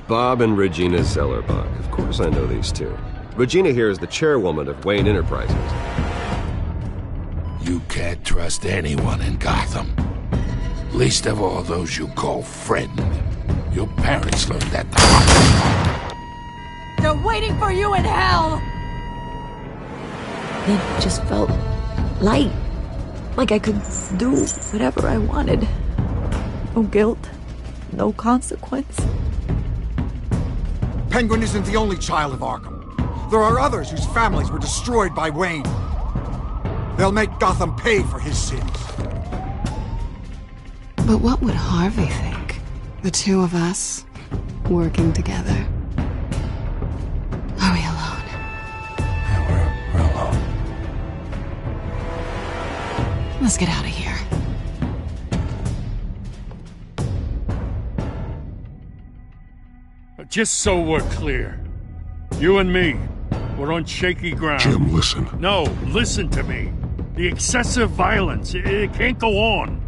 Bob and Regina Zellerbach. Of course I know these two. Regina here is the chairwoman of Wayne Enterprises. You can't trust anyone in Gotham. Least of all those you call friend. Your parents learned that the hard way. They're waiting for you in hell! It just felt light. Like I could do whatever I wanted. No guilt. No consequence. Penguin isn't the only child of Arkham. There are others whose families were destroyed by Wayne. They'll make Gotham pay for his sins. But what would Harvey think? The two of us, working together. Are we alone? Yeah, we're alone. Let's get out of here. Just so we're clear, you and me, we're on shaky ground. Jim, listen. No, listen to me. The excessive violence, it can't go on.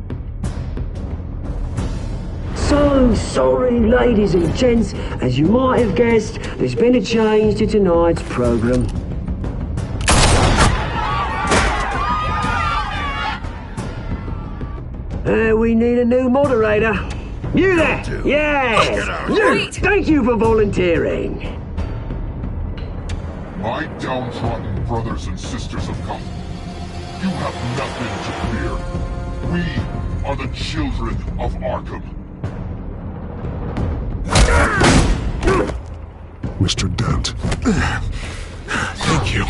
So sorry, ladies and gents. As you might have guessed, there's been a change to tonight's program. We need a new moderator. You there? Yeah! You! Thank you for volunteering. My downtrodden brothers and sisters of Gotham, you have nothing to fear. We are the children of Arkham. Mr. Dent. Thank you.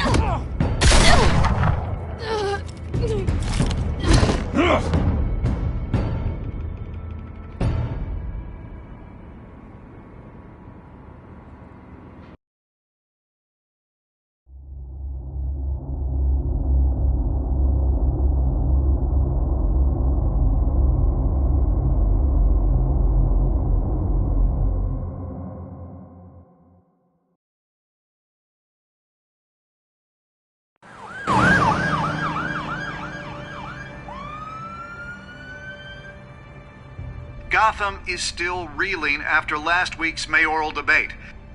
Gotham is still reeling after last week's mayoral debate.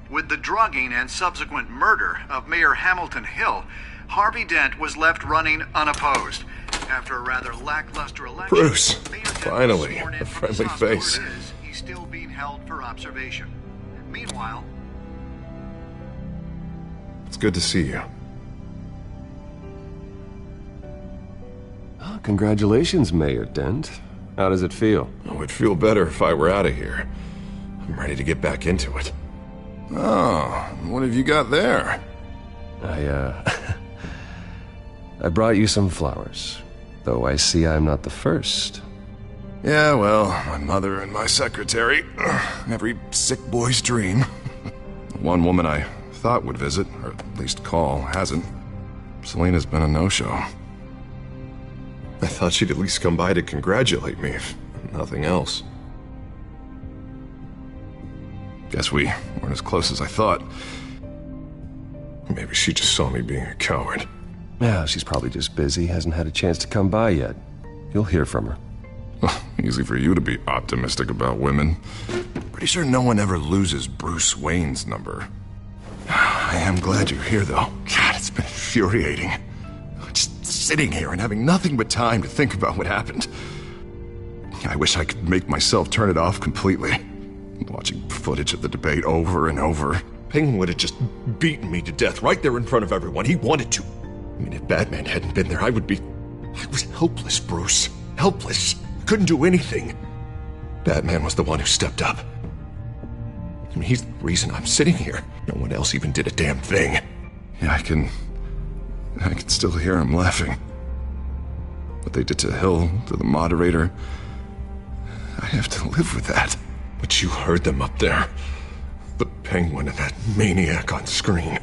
With the drugging and subsequent murder of Mayor Hamilton Hill, Harvey Dent was left running unopposed. After a rather lackluster election, Bruce, Mayor Dent finally, was sworn in a from the friendly hospital face. it is. He's still being held for observation. Meanwhile, It's good to see you. Oh, congratulations, Mayor Dent. How does it feel? Oh, it'd feel better if I were out of here. I'm ready to get back into it. Oh, what have you got there? I brought you some flowers. Though I see I'm not the first. Yeah, well, my mother and my secretary. Every sick boy's dream. One woman I thought would visit, or at least call, hasn't. Selena's been a no-show. I thought she'd at least come by to congratulate me, if nothing else. Guess we weren't as close as I thought. Maybe she just saw me being a coward. Yeah, she's probably just busy, hasn't had a chance to come by yet. You'll hear from her. Easy for you to be optimistic about women. Pretty sure no one ever loses Bruce Wayne's number. I am glad you're here, though. God, it's been infuriating. Just sitting here and having nothing but time to think about what happened. I wish I could make myself turn it off completely. Watching footage of the debate over and over. Penguin would have just beaten me to death right there in front of everyone. He wanted to. I mean, if Batman hadn't been there, I was helpless, Bruce. Helpless. Couldn't do anything. Batman was the one who stepped up. I mean, he's the reason I'm sitting here. No one else even did a damn thing. Yeah, I can still hear him laughing. What they did to Hill, to the moderator, I have to live with that. But you heard them up there. The Penguin and that maniac on screen.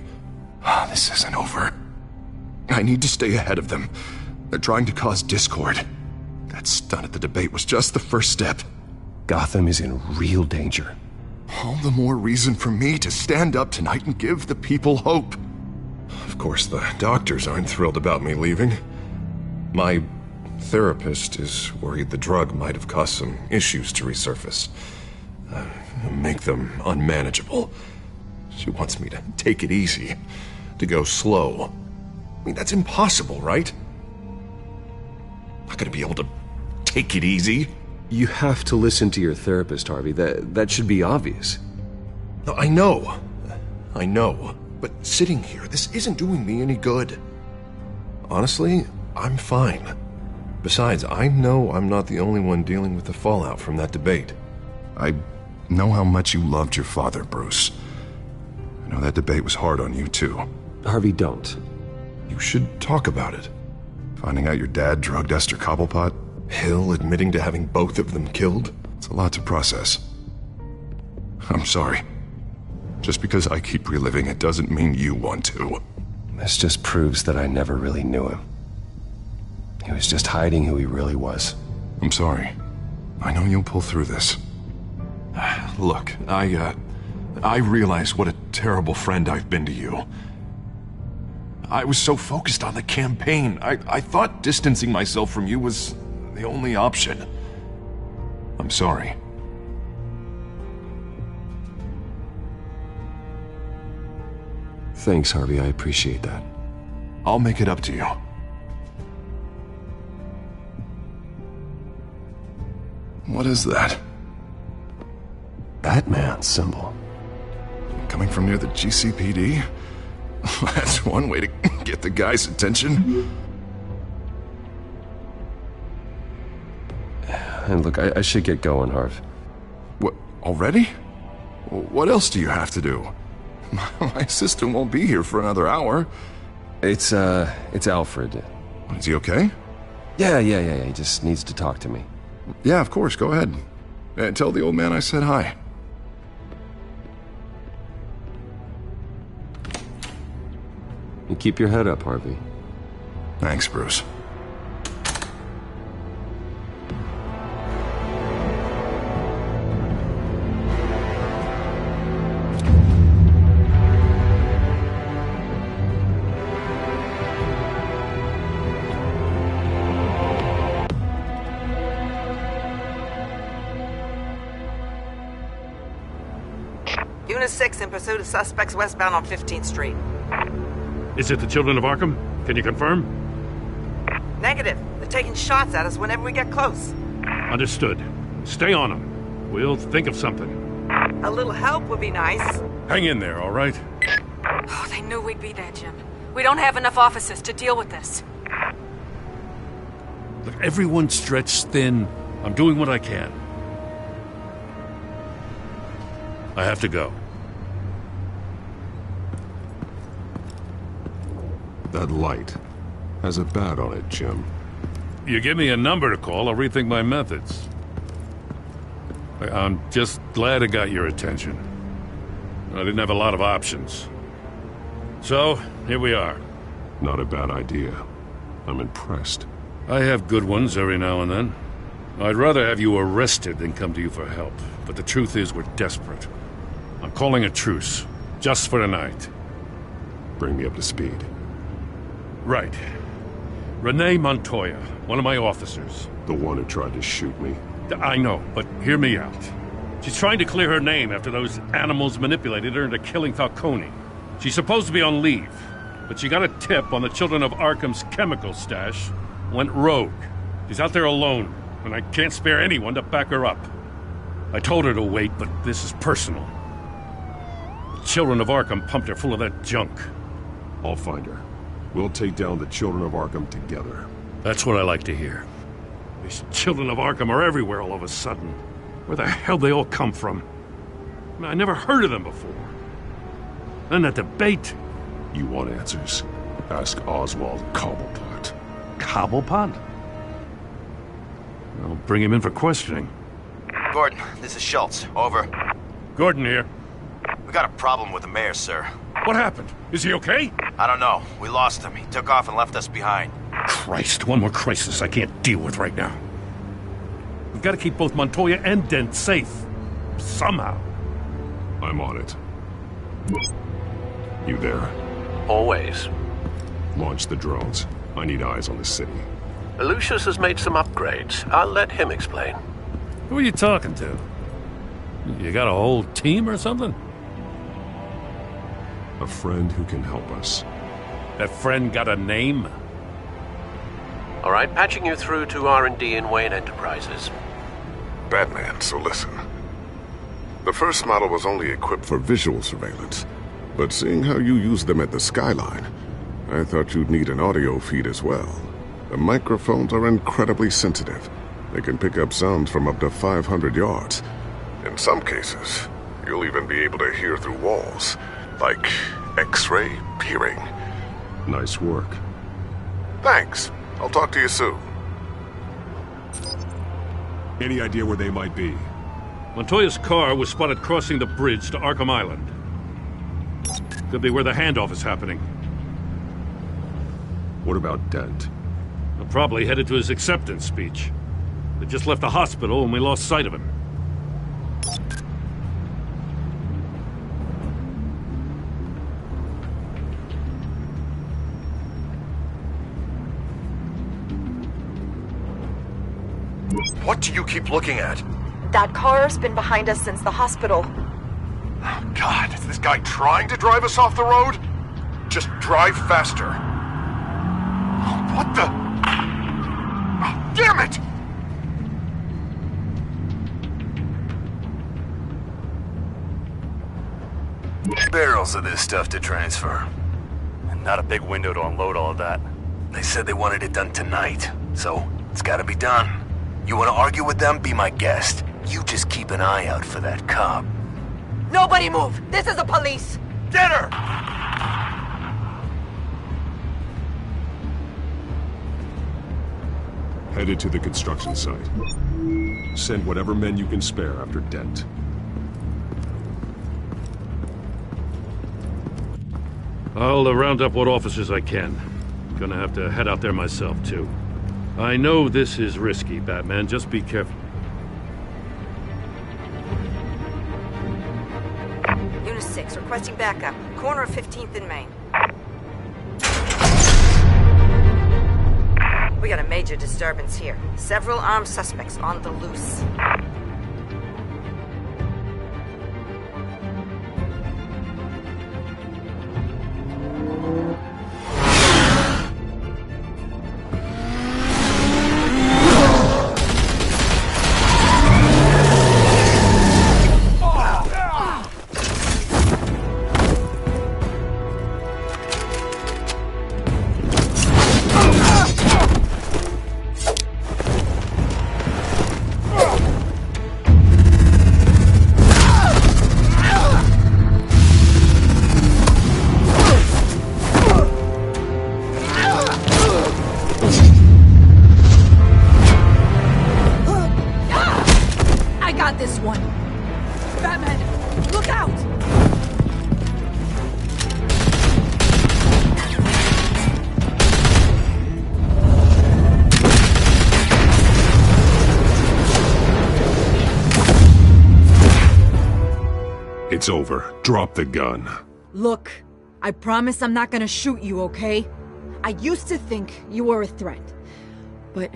This isn't over. I need to stay ahead of them. They're trying to cause discord. That stunt at the debate was just the first step. Gotham is in real danger. All the more reason for me to stand up tonight and give the people hope. Of course, the doctors aren't thrilled about me leaving. My therapist is worried the drug might have caused some issues to resurface. make them unmanageable. She wants me to take it easy, to go slow. I mean, that's impossible, right? I'm not gonna be able to take it easy. You have to listen to your therapist, Harvey. That should be obvious. No, I know. But sitting here, this isn't doing me any good. Honestly, I'm fine. Besides, I know I'm not the only one dealing with the fallout from that debate. I know how much you loved your father, Bruce. I know that debate was hard on you, too. Harvey, don't. You should talk about it. Finding out your dad drugged Esther Cobblepot, Hill admitting to having both of them killed. It's a lot to process. I'm sorry. Just because I keep reliving it doesn't mean you want to. This just proves that I never really knew him. He was just hiding who he really was. I'm sorry. I know you'll pull through this. Look, I realize what a terrible friend I've been to you. I was so focused on the campaign. I thought distancing myself from you was the only option. I'm sorry. Thanks, Harvey. I appreciate that. I'll make it up to you. What is that? Batman symbol. Coming from near the GCPD? That's one way to get the guy's attention. And look, I should get going, Harv. What, already? What else do you have to do? My assistant won't be here for another hour. It's Alfred. Is he okay? Yeah. He just needs to talk to me. Yeah, of course, go ahead. Tell the old man I said hi. And keep your head up, Harvey. Thanks, Bruce. Unit 6 in pursuit of suspects westbound on 15th Street. Is it the Children of Arkham? Can you confirm? Negative. They're taking shots at us whenever we get close. Understood. Stay on them. We'll think of something. A little help would be nice. Hang in there, all right? Oh, they knew we'd be there, Jim. We don't have enough officers to deal with this. Look, everyone's stretched thin. I'm doing what I can. I have to go. That light has a bat on it, Jim. You give me a number to call, I'll rethink my methods. I'm just glad it got your attention. I didn't have a lot of options. So, here we are. Not a bad idea. I'm impressed. I have good ones every now and then. I'd rather have you arrested than come to you for help. But the truth is, we're desperate. I'm calling a truce, just for tonight. Bring me up to speed. Right. Renee Montoya, one of my officers. The one who tried to shoot me. I know, but hear me out. She's trying to clear her name after those animals manipulated her into killing Falcone. She's supposed to be on leave, but she got a tip on the Children of Arkham's chemical stash, went rogue. She's out there alone, and I can't spare anyone to back her up. I told her to wait, but this is personal. The Children of Arkham pumped her full of that junk. I'll find her. We'll take down the Children of Arkham together. That's what I like to hear. These Children of Arkham are everywhere all of a sudden. Where the hell they all come from? I mean, I never heard of them before. Then that debate. You want answers? Ask Oswald Cobblepot. Cobblepot? I'll bring him in for questioning. Gordon, this is Schultz. Over. Gordon here. We got a problem with the mayor, sir. What happened? Is he okay? I don't know. We lost him. He took off and left us behind. Christ, one more crisis I can't deal with right now. We've got to keep both Montoya and Dent safe. Somehow. I'm on it. You there? Always. Launch the drones. I need eyes on the city. Lucius has made some upgrades. I'll let him explain. Who are you talking to? You got a whole team or something? A friend who can help us. That friend got a name? All right, patching you through to R&D in Wayne Enterprises. Batman, so listen. The first model was only equipped for visual surveillance, but seeing how you use them at the Skyline, I thought you'd need an audio feed as well. The microphones are incredibly sensitive. They can pick up sounds from up to 500 yards. In some cases, you'll even be able to hear through walls, like X-ray peering. Nice work. Thanks. I'll talk to you soon. Any idea where they might be? Montoya's car was spotted crossing the bridge to Arkham Island. Could be where the handoff is happening. What about Dent? They're probably headed to his acceptance speech. They just left the hospital and we lost sight of him. What do you keep looking at? That car's been behind us since the hospital. God, is this guy trying to drive us off the road? Just drive faster. What the? Oh, damn it! Barrels of this stuff to transfer. And not a big window to unload all of that. They said they wanted it done tonight, so it's gotta be done. You wanna argue with them? Be my guest. You just keep an eye out for that cop. Nobody move! This is the police! Get her! Headed to the construction site. Send whatever men you can spare after Dent. I'll round up what officers I can. Gonna have to head out there myself, too. I know this is risky, Batman. Just be careful. Unit 6, requesting backup. Corner of 15th and Main. We got a major disturbance here. Several armed suspects on the loose. It's over. Drop the gun. Look, I promise I'm not gonna shoot you, okay? I used to think you were a threat. But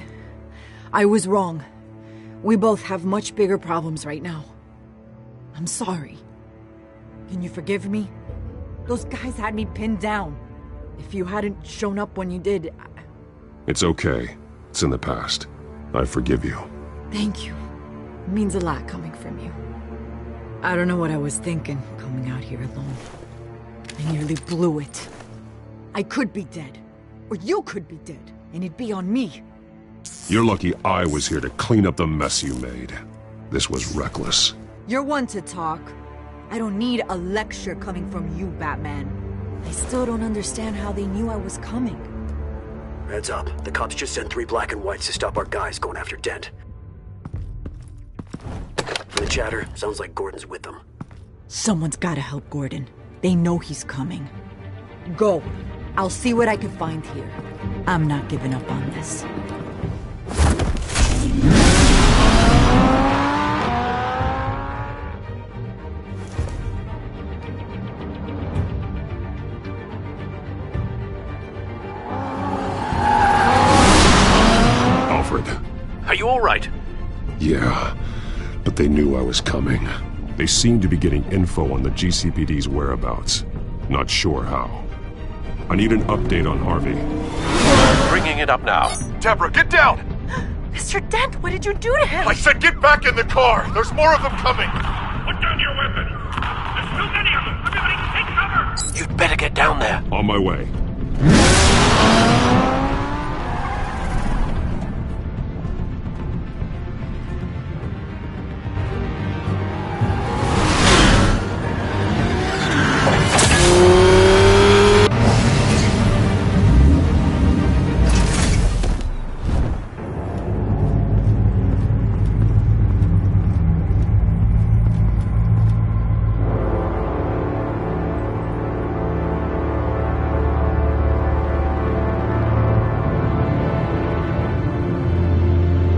I was wrong. We both have much bigger problems right now. I'm sorry. Can you forgive me? Those guys had me pinned down. If you hadn't shown up when you did... It's okay. It's in the past. I forgive you. Thank you. It means a lot coming from you. I don't know what I was thinking, coming out here alone. I nearly blew it. I could be dead. Or you could be dead, and it'd be on me. You're lucky I was here to clean up the mess you made. This was reckless. You're one to talk. I don't need a lecture coming from you, Batman. I still don't understand how they knew I was coming. Heads up. The cops just sent 3 black and whites to stop our guys going after Dent. From the chatter, sounds like Gordon's with them. Someone's gotta help Gordon. They know he's coming. Go. I'll see what I can find here. I'm not giving up on this. Are you all right? Yeah, but they knew I was coming. They seem to be getting info on the GCPD's whereabouts. Not sure how. I need an update on Harvey. Bringing it up now. Deborah, get down! Mr. Dent, what did you do to him? I said get back in the car! There's more of them coming! Put down your weapon! There's too many of them! Everybody take cover! You'd better get down there. On my way.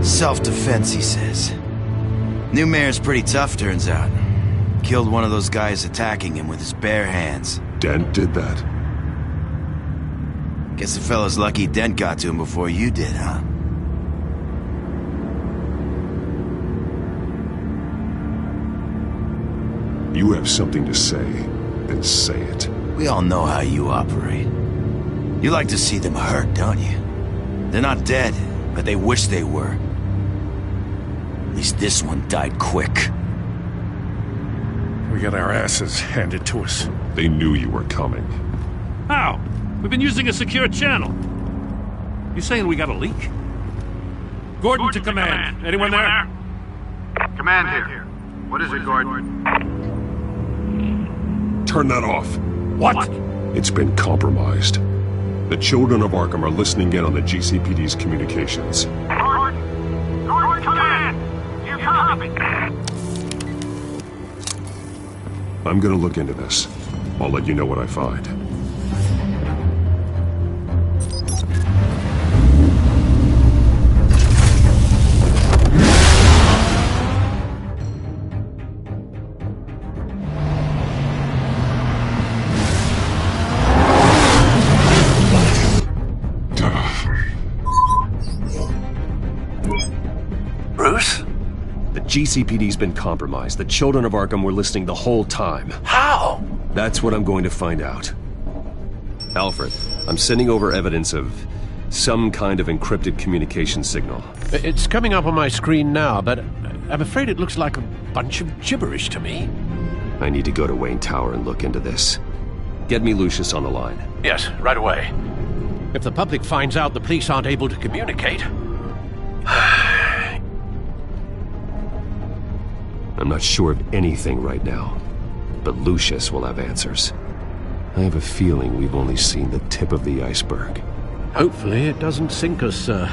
Self-defense, he says. New mayor's pretty tough, turns out. Killed one of those guys attacking him with his bare hands. Dent did that? Guess the fella's lucky Dent got to him before you did, huh? You have something to say, then say it. We all know how you operate. You like to see them hurt, don't you? They're not dead, but they wish they were. At least this one died quick. We got our asses handed to us. They knew you were coming. How? We've been using a secure channel. You saying we got a leak? Gordon to command. Anyone there? Command here. What is it, Gordon? Turn that off. What? It's been compromised. The children of Arkham are listening in on the GCPD's communications. Gordon, command! You copy? I'm gonna look into this. I'll let you know what I find. Bruce? The GCPD's been compromised. The children of Arkham were listening the whole time. How? That's what I'm going to find out. Alfred, I'm sending over evidence of some kind of encrypted communication signal. It's coming up on my screen now, but I'm afraid it looks like a bunch of gibberish to me. I need to go to Wayne Tower and look into this. Get me Lucius on the line. Yes, right away. If the public finds out the police aren't able to communicate... I'm not sure of anything right now, but Lucius will have answers. I have a feeling we've only seen the tip of the iceberg. Hopefully it doesn't sink us, sir.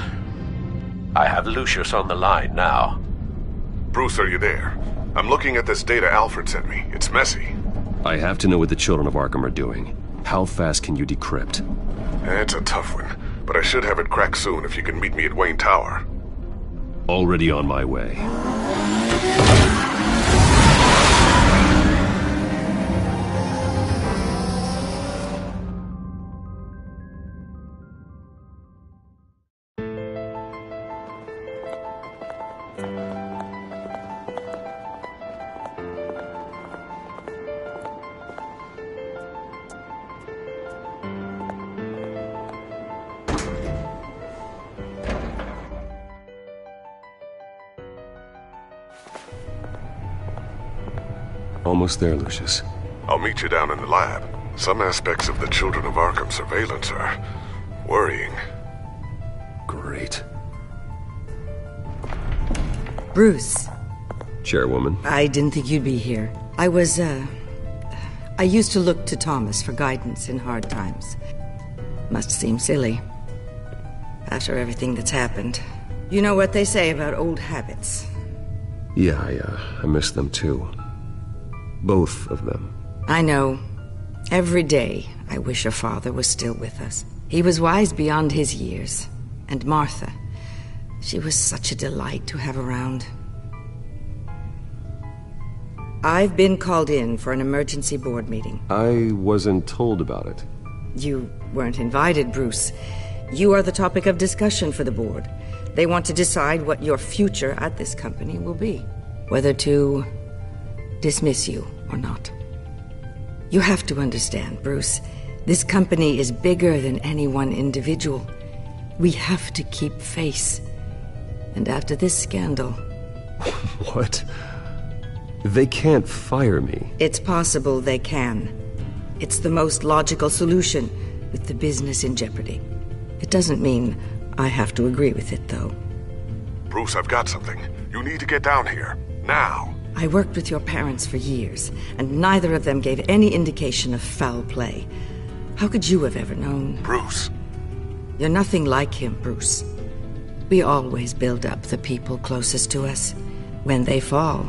I have Lucius on the line now. Bruce, are you there? I'm looking at this data Alfred sent me. It's messy. I have to know what the children of Arkham are doing. How fast can you decrypt? It's a tough one, but I should have it cracked soon if you can meet me at Wayne Tower. Already on my way. Almost there, Lucius. I'll meet you down in the lab. Some aspects of the Children of Arkham surveillance are worrying. Great. Bruce. Chairwoman. I didn't think you'd be here. I used to look to Thomas for guidance in hard times. Must seem silly. After everything that's happened. You know what they say about old habits. Yeah, I miss them too. Both of them. I know. Every day, I wish your father was still with us. He was wise beyond his years. And Martha, she was such a delight to have around. I've been called in for an emergency board meeting. I wasn't told about it. You weren't invited, Bruce. You are the topic of discussion for the board. They want to decide what your future at this company will be. Whether to dismiss you or not. You have to understand, Bruce. This company is bigger than any one individual. We have to keep face. And after this scandal... What? They can't fire me. It's possible they can. It's the most logical solution, with the business in jeopardy. It doesn't mean I have to agree with it, though. Bruce, I've got something. You need to get down here. Now. I worked with your parents for years, and neither of them gave any indication of foul play. How could you have ever known? Bruce. You're nothing like him, Bruce. We always build up the people closest to us. When they fall,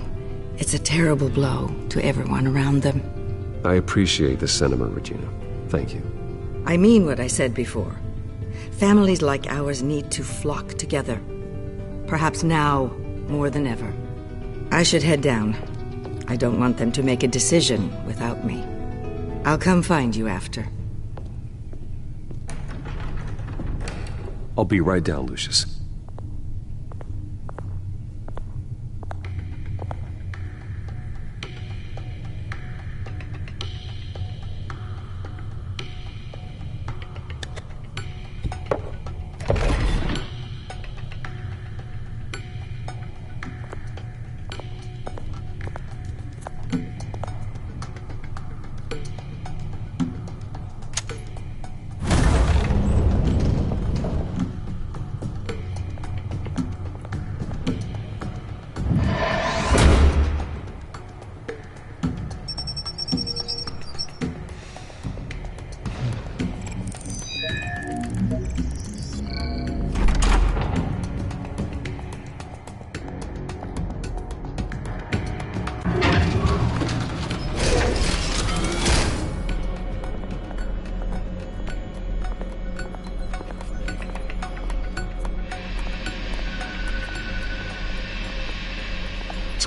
it's a terrible blow to everyone around them. I appreciate the sentiment, Regina. Thank you. I mean what I said before. Families like ours need to flock together. Perhaps now more than ever. I should head down. I don't want them to make a decision without me. I'll come find you after. I'll be right down, Lucius.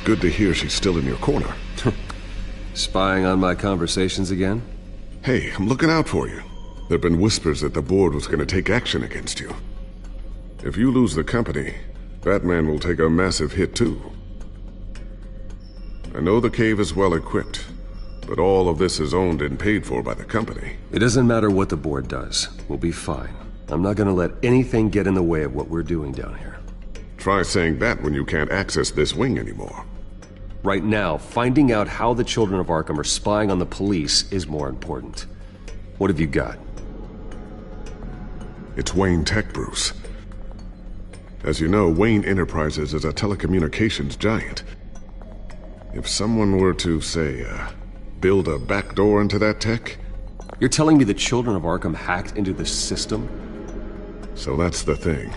Good to hear she's still in your corner. Spying on my conversations again? Hey, I'm looking out for you. There've been whispers that the board was going to take action against you. If you lose the company, Batman will take a massive hit too. I know the cave is well equipped, but all of this is owned and paid for by the company. It doesn't matter what the board does. We'll be fine. I'm not going to let anything get in the way of what we're doing down here. Try saying that when you can't access this wing anymore. Right now, finding out how the children of Arkham are spying on the police is more important. What have you got? It's Wayne Tech, Bruce. As you know, Wayne Enterprises is a telecommunications giant. If someone were to, say, build a backdoor into that tech... You're telling me the children of Arkham hacked into this system? So that's the thing.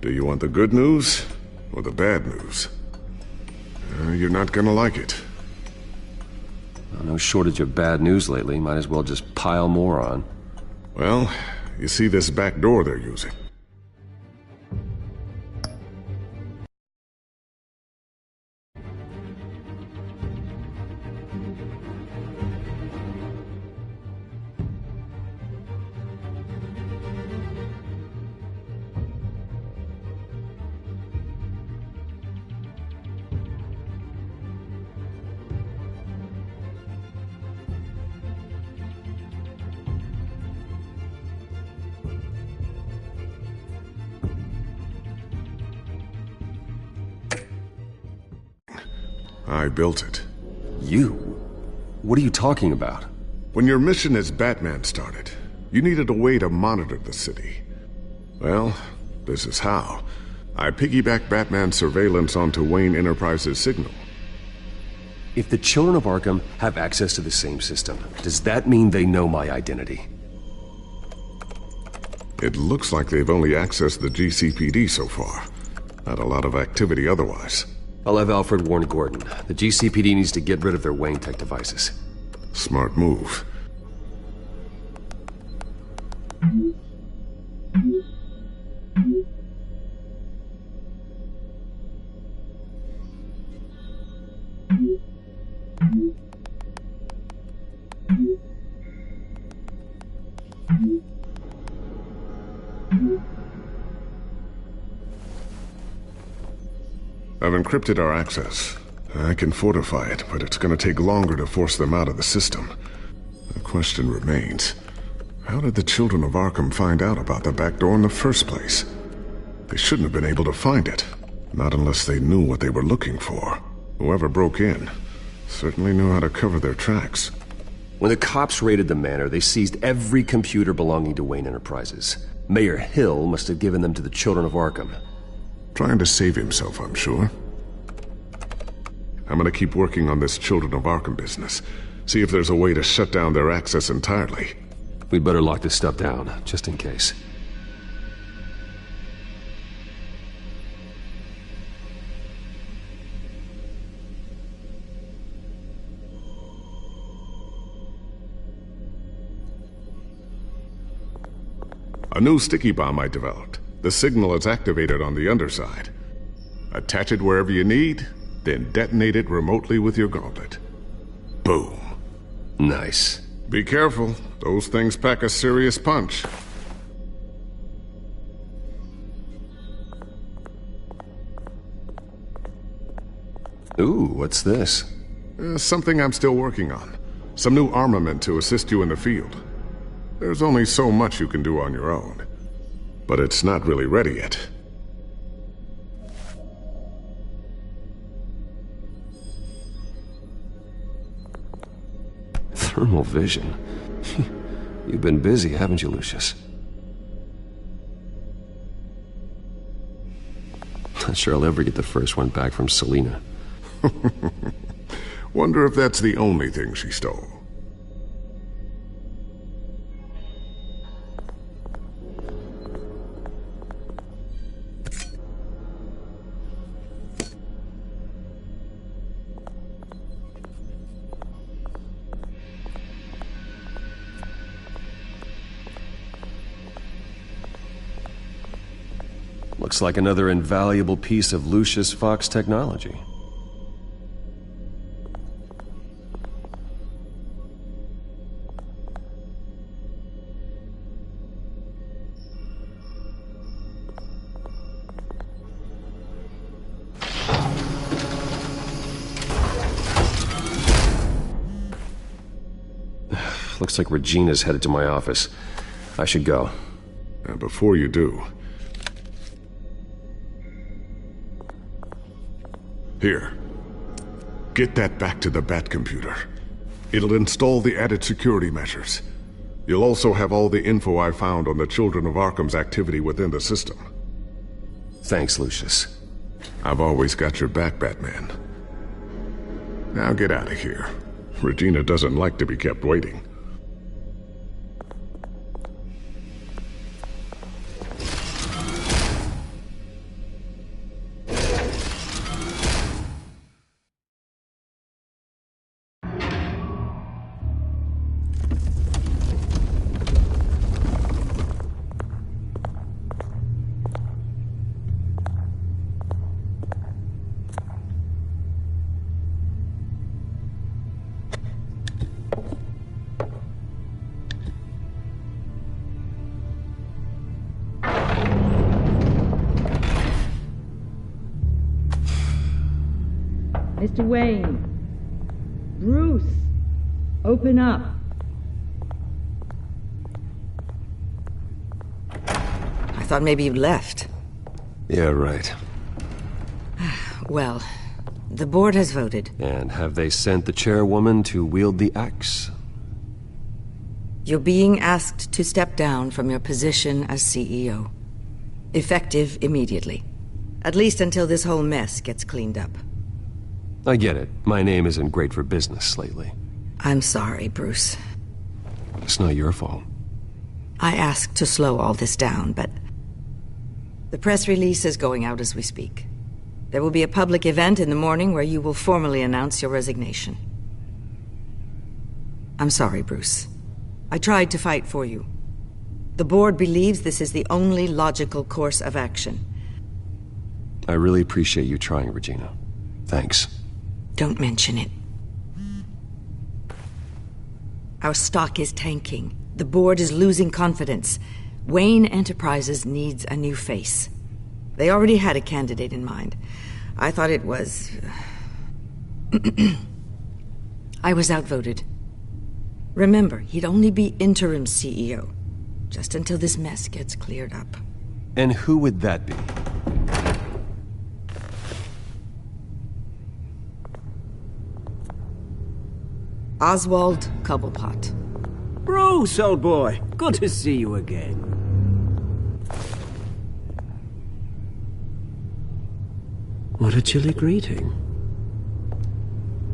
Do you want the good news or the bad news? You're not gonna like it. Well, no shortage of bad news lately. Might as well just pile more on. Well, you see this back door they're using? I built it. You? What are you talking about? When your mission as Batman started, you needed a way to monitor the city. Well, this is how. I piggybacked Batman's surveillance onto Wayne Enterprises' signal. If the children of Arkham have access to the same system, does that mean they know my identity? It looks like they've only accessed the GCPD so far. Not a lot of activity otherwise. I'll have Alfred warn Gordon. The GCPD needs to get rid of their Wayne Tech devices. Smart move. I've encrypted our access. I can fortify it, but it's gonna take longer to force them out of the system. The question remains, how did the children of Arkham find out about the back door in the first place? They shouldn't have been able to find it. Not unless they knew what they were looking for. Whoever broke in certainly knew how to cover their tracks. When the cops raided the manor, they seized every computer belonging to Wayne Enterprises. Mayor Hill must have given them to the children of Arkham. Trying to save himself, I'm sure. I'm gonna keep working on this Children of Arkham business. See if there's a way to shut down their access entirely. We'd better lock this stuff down, just in case. A new sticky bomb I developed. The signal is activated on the underside. Attach it wherever you need, then detonate it remotely with your gauntlet. Boom. Nice. Be careful. Those things pack a serious punch. Ooh, what's this? Something I'm still working on. Some new armament to assist you in the field. There's only so much you can do on your own. But it's not really ready yet. Thermal vision. You've been busy, haven't you, Lucius? Not sure I'll ever get the first one back from Selina. Wonder if that's the only thing she stole. Looks like another invaluable piece of Lucius Fox technology. Looks like Regina's headed to my office. I should go. Before you do... Here. Get that back to the Bat computer. It'll install the added security measures. You'll also have all the info I found on the Children of Arkham's activity within the system. Thanks, Lucius. I've always got your back, Batman. Now get out of here. Regina doesn't like to be kept waiting. Mr. Wayne. Bruce. Open up. I thought maybe you'd left. Yeah, right. Well, the board has voted. And have they sent the chairwoman to wield the axe? You're being asked to step down from your position as CEO. Effective immediately. At least until this whole mess gets cleaned up. I get it. My name isn't great for business lately. I'm sorry, Bruce. It's not your fault. I asked to slow all this down, but... the press release is going out as we speak. There will be a public event in the morning where you will formally announce your resignation. I'm sorry, Bruce. I tried to fight for you. The board believes this is the only logical course of action. I really appreciate you trying, Regina. Thanks. Don't mention it. Our stock is tanking. The board is losing confidence. Wayne Enterprises needs a new face. They already had a candidate in mind. I thought it was... I was outvoted. Remember, he'd only be interim CEO, just until this mess gets cleared up. And who would that be? Oswald Cobblepot. Bruce, old boy. Good to see you again. What a chilly greeting.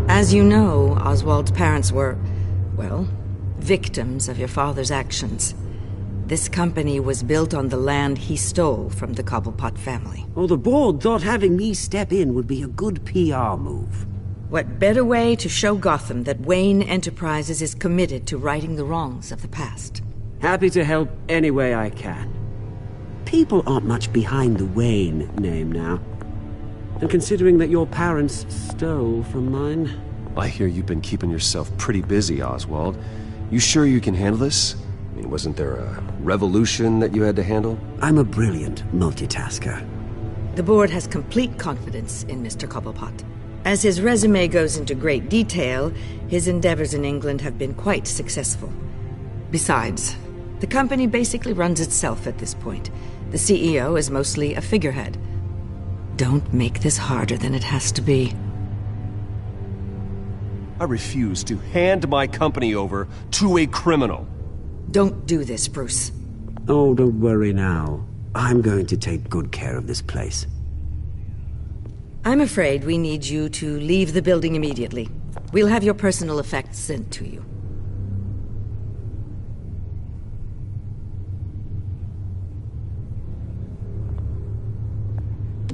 As you know, Oswald's parents were, well, victims of your father's actions. This company was built on the land he stole from the Cobblepot family. Oh, the board thought having me step in would be a good PR move. What better way to show Gotham that Wayne Enterprises is committed to righting the wrongs of the past? Happy to help any way I can. People aren't much behind the Wayne name now. And considering that your parents stole from mine... I hear you've been keeping yourself pretty busy, Oswald. You sure you can handle this? I mean, wasn't there a revolution that you had to handle? I'm a brilliant multitasker. The board has complete confidence in Mr. Cobblepot. As his resume goes into great detail, his endeavors in England have been quite successful. Besides, the company basically runs itself at this point. The CEO is mostly a figurehead. Don't make this harder than it has to be. I refuse to hand my company over to a criminal. Don't do this, Bruce. Oh, don't worry now. I'm going to take good care of this place. I'm afraid we need you to leave the building immediately. We'll have your personal effects sent to you.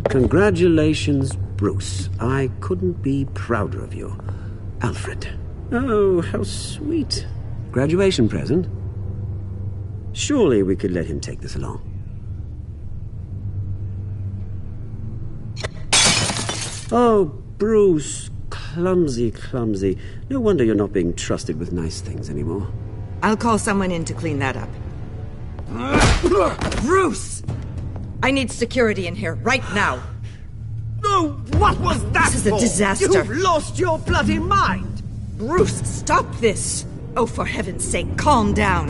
Congratulations, Bruce. I couldn't be prouder of you. Alfred. Oh, how sweet. Graduation present? Surely we could let him take this along. Oh, Bruce. Clumsy, clumsy. No wonder you're not being trusted with nice things anymore. I'll call someone in to clean that up. Bruce! I need security in here, right now. Oh, what was that This is a for? disaster. You've lost your bloody mind! Bruce, stop this! Oh, for heaven's sake, calm down.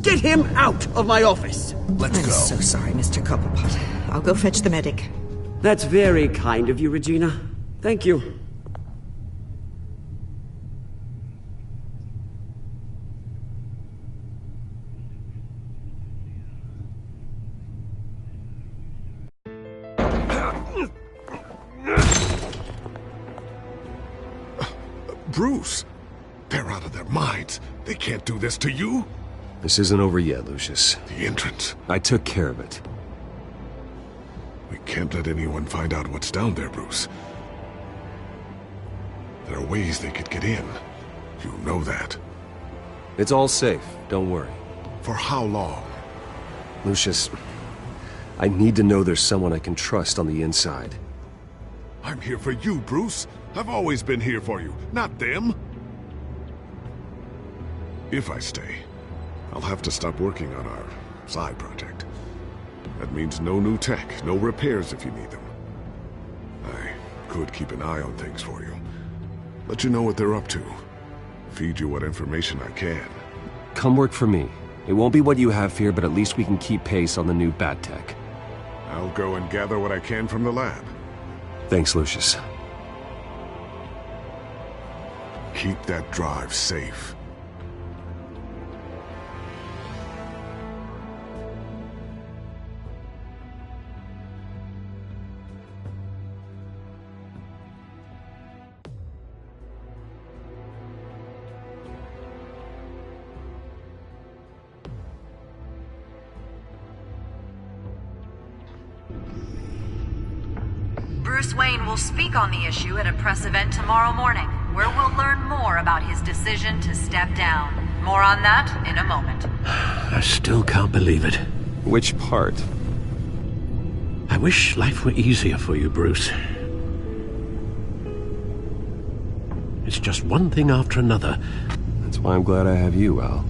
Get him out of my office! I'm so sorry, Mr. Cobblepot. I'll go fetch the medic. That's very kind of you, Regina. Thank you. Bruce, they're out of their minds. They can't do this to you. This isn't over yet, Lucius. The entrance. I took care of it. We can't let anyone find out what's down there, Bruce. There are ways they could get in. You know that. It's all safe, don't worry. For how long? Lucius, I need to know there's someone I can trust on the inside. I'm here for you, Bruce. I've always been here for you, not them. If I stay, I'll have to stop working on our side project. That means no new tech, no repairs if you need them. I could keep an eye on things for you. Let you know what they're up to. Feed you what information I can. Come work for me. It won't be what you have here, but at least we can keep pace on the new bat tech. I'll go and gather what I can from the lab. Thanks, Lucius. Keep that drive safe. Bruce Wayne will speak on the issue at a press event tomorrow morning, where we'll learn more about his decision to step down. More on that in a moment. I still can't believe it. Which part? I wish life were easier for you, Bruce. It's just one thing after another. That's why I'm glad I have you, Al.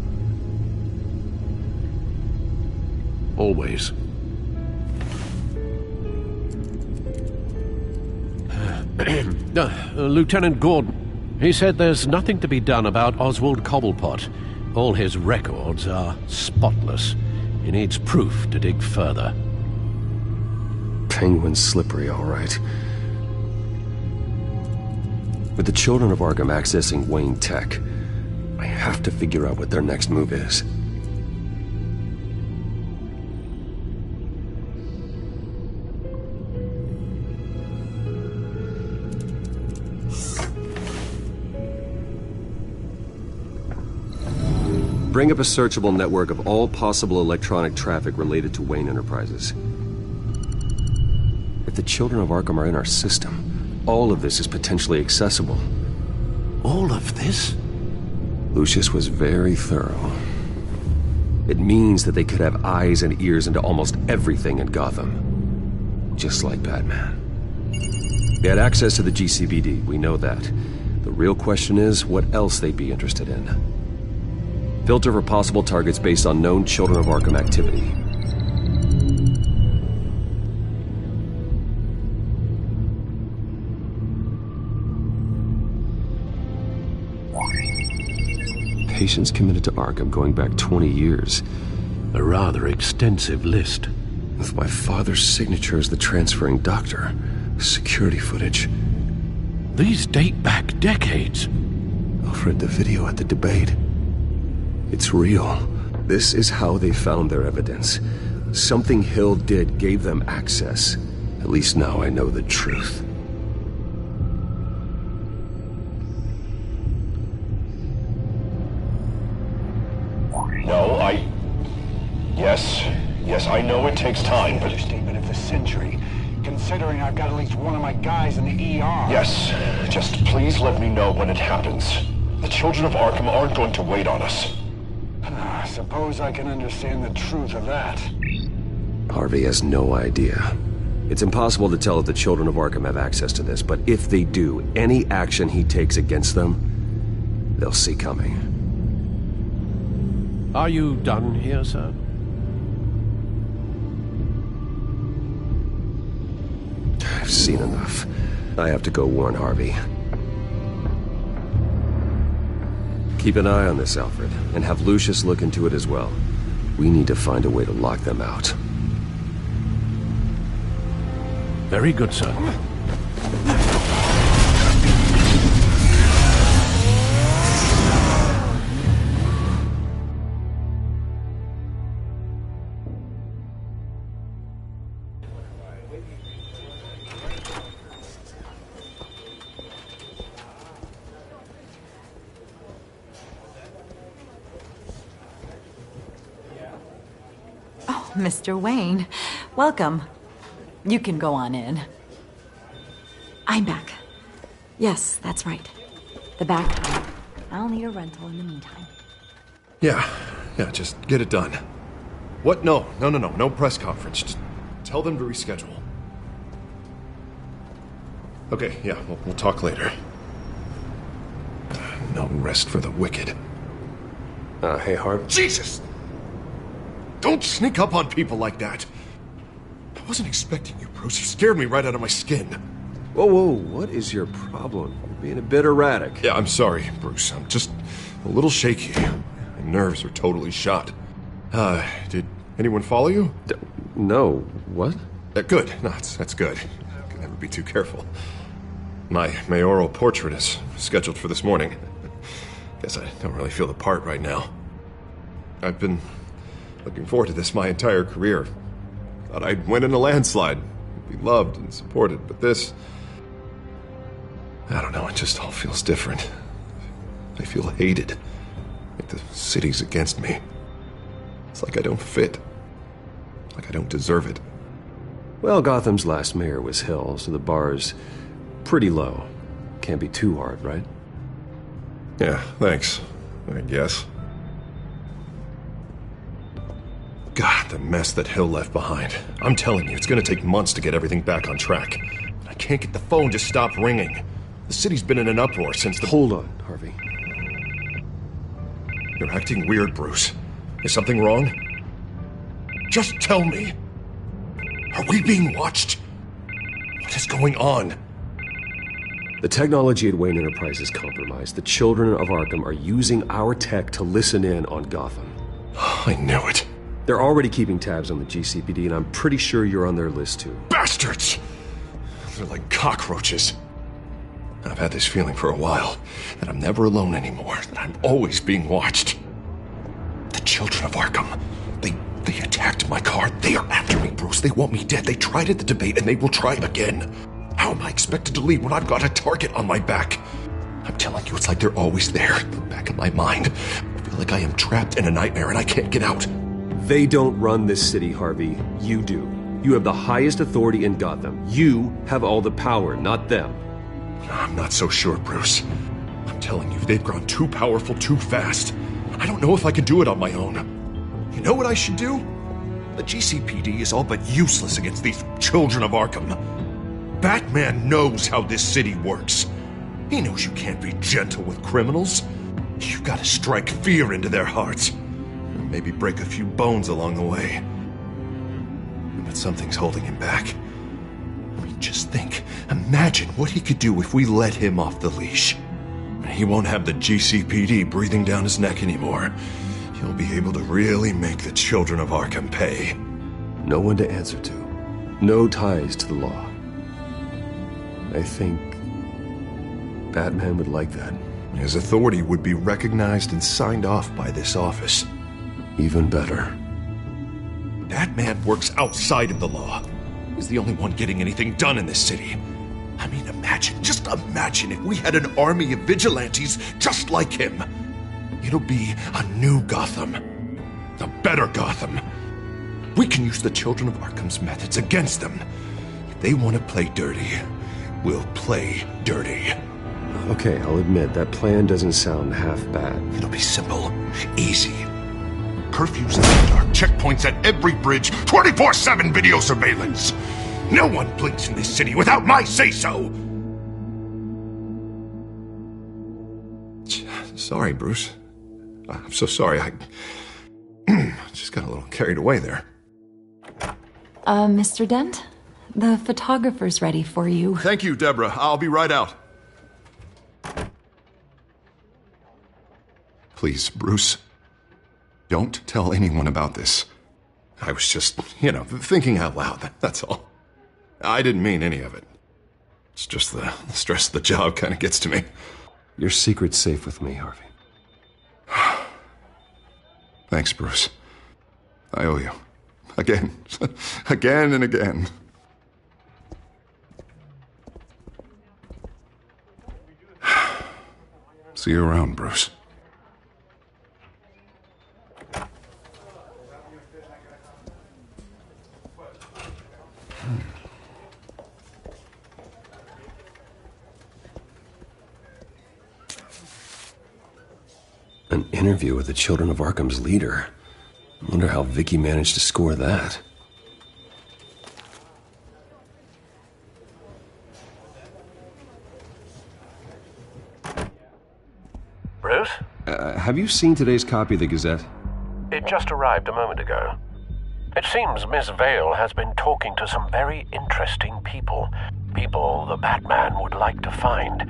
Always. Lieutenant Gordon, he said there's nothing to be done about Oswald Cobblepot. All his records are spotless. He needs proof to dig further. Penguin's slippery, all right. With the children of Arkham accessing Wayne Tech, I have to figure out what their next move is. Bring up a searchable network of all possible electronic traffic related to Wayne Enterprises. If the children of Arkham are in our system, all of this is potentially accessible. All of this? Lucius was very thorough. It means that they could have eyes and ears into almost everything in Gotham. Just like Batman. They had access to the GCPD, we know that. The real question is what else they'd be interested in. Filter for possible targets based on known Children of Arkham activity. Patients committed to Arkham going back 20 years. A rather extensive list. With my father's signature as the transferring doctor. Security footage. These date back decades. Alfred, the video at the debate. It's real. This is how they found their evidence. Something Hill did gave them access. At least now I know the truth. No, Yes, I know it takes time, but... Understatement of the century, considering I've got at least one of my guys in the ER. Yes, just please let me know when it happens. The children of Arkham aren't going to wait on us. I suppose I can understand the truth of that. Harvey has no idea. It's impossible to tell if the children of Arkham have access to this, but if they do, any action he takes against them, they'll see coming. Are you done here, sir? I've seen enough. I have to go warn Harvey. Keep an eye on this, Alfred, and have Lucius look into it as well. We need to find a way to lock them out. Very good, sir. Mr. Wayne, welcome. You can go on in. I'm back. Yes, that's right. The back home. I'll need a rental in the meantime. Yeah, just get it done. What? No press conference. Just tell them to reschedule. Okay, yeah, we'll talk later. No rest for the wicked. Hey, Harv. Jesus! Don't sneak up on people like that. I wasn't expecting you, Bruce. You scared me right out of my skin. Whoa, what is your problem? You're being a bit erratic. Yeah, I'm sorry, Bruce. I'm just a little shaky. My nerves are totally shot. Did anyone follow you? No. What? Good. No, that's good. I can never be too careful. My mayoral portrait is scheduled for this morning. Guess I don't really feel the part right now. I've been looking forward to this my entire career. Thought I'd win in a landslide, be loved and supported, but this... I don't know, it just all feels different. I feel hated. Like the city's against me. It's like I don't fit. Like I don't deserve it. Well, Gotham's last mayor was Hill, so the bar's pretty low. Can't be too hard, right? Yeah, thanks, I guess. God, the mess that Hill left behind. I'm telling you, it's gonna take months to get everything back on track. I can't get the phone to stop ringing. The city's been in an uproar since the... Hold on, Harvey. You're acting weird, Bruce. Is something wrong? Just tell me. Are we being watched? What is going on? The technology at Wayne Enterprise is compromised. The children of Arkham are using our tech to listen in on Gotham. I knew it. They're already keeping tabs on the GCPD, and I'm pretty sure you're on their list too. Bastards! They're like cockroaches. I've had this feeling for a while, that I'm never alone anymore, that I'm always being watched. The children of Arkham, they attacked my car. They are after me, Bruce. They want me dead. They tried at the debate, and they will try again. How am I expected to leave when I've got a target on my back? I'm telling you, it's like they're always there, in the back of my mind. I feel like I am trapped in a nightmare and I can't get out. They don't run this city, Harvey. You do. You have the highest authority in Gotham. You have all the power, not them. I'm not so sure, Bruce. I'm telling you, they've grown too powerful too fast. I don't know if I can do it on my own. You know what I should do? The GCPD is all but useless against these children of Arkham. Batman knows how this city works. He knows you can't be gentle with criminals. You've got to strike fear into their hearts. Maybe break a few bones along the way. But something's holding him back. I mean, just think. Imagine what he could do if we let him off the leash. He won't have the GCPD breathing down his neck anymore. He'll be able to really make the children of Arkham pay. No one to answer to. No ties to the law. I think Batman would like that. His authority would be recognized and signed off by this office. Even better. Batman works outside of the law. He's the only one getting anything done in this city. I mean, just imagine if we had an army of vigilantes just like him. It'll be a new Gotham. A better Gotham. We can use the children of Arkham's methods against them. If they want to play dirty, we'll play dirty. Okay, I'll admit, that plan doesn't sound half bad. It'll be simple, easy. Curfews in the dark, checkpoints at every bridge, 24/7 video surveillance. No one blinks in this city without my say-so. Sorry, Bruce. I'm so sorry. I just got a little carried away there. Mr. Dent? The photographer's ready for you. Thank you, Deborah. I'll be right out. Please, Bruce, don't tell anyone about this. I was just, thinking out loud, that's all. I didn't mean any of it. It's just the stress of the job kind of gets to me. Your secret's safe with me, Harvey. Thanks, Bruce. I owe you. Again. Again and again. See you around, Bruce. An interview with the Children of Arkham's leader. I wonder how Vicky managed to score that. Bruce? Have you seen today's copy of the Gazette? It just arrived a moment ago. It seems Miss Vale has been talking to some very interesting people. People the Batman would like to find.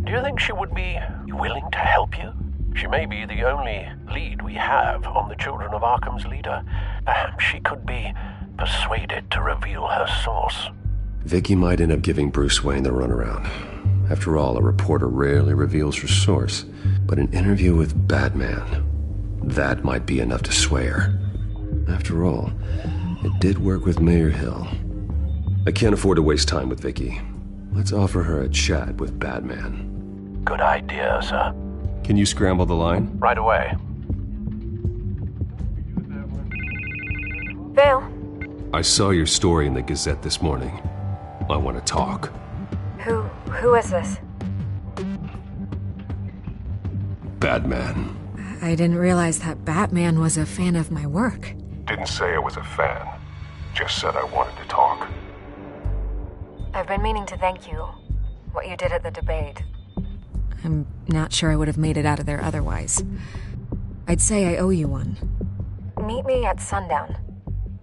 Do you think she would be willing to help you? She may be the only lead we have on the Children of Arkham's leader. Perhaps she could be persuaded to reveal her source. Vicky might end up giving Bruce Wayne the runaround. After all, a reporter rarely reveals her source. But an interview with Batman, that might be enough to sway her. After all, it did work with Mayor Hill. I can't afford to waste time with Vicky. Let's offer her a chat with Batman. Good idea, sir. Can you scramble the line? Right away. Vale? I saw your story in the Gazette this morning. I want to talk. Who is this? Batman. I didn't realize that Batman was a fan of my work. Didn't say I was a fan. Just said I wanted to talk. I've been meaning to thank you. What you did at the debate. I'm not sure I would have made it out of there otherwise. I'd say I owe you one. Meet me at sundown.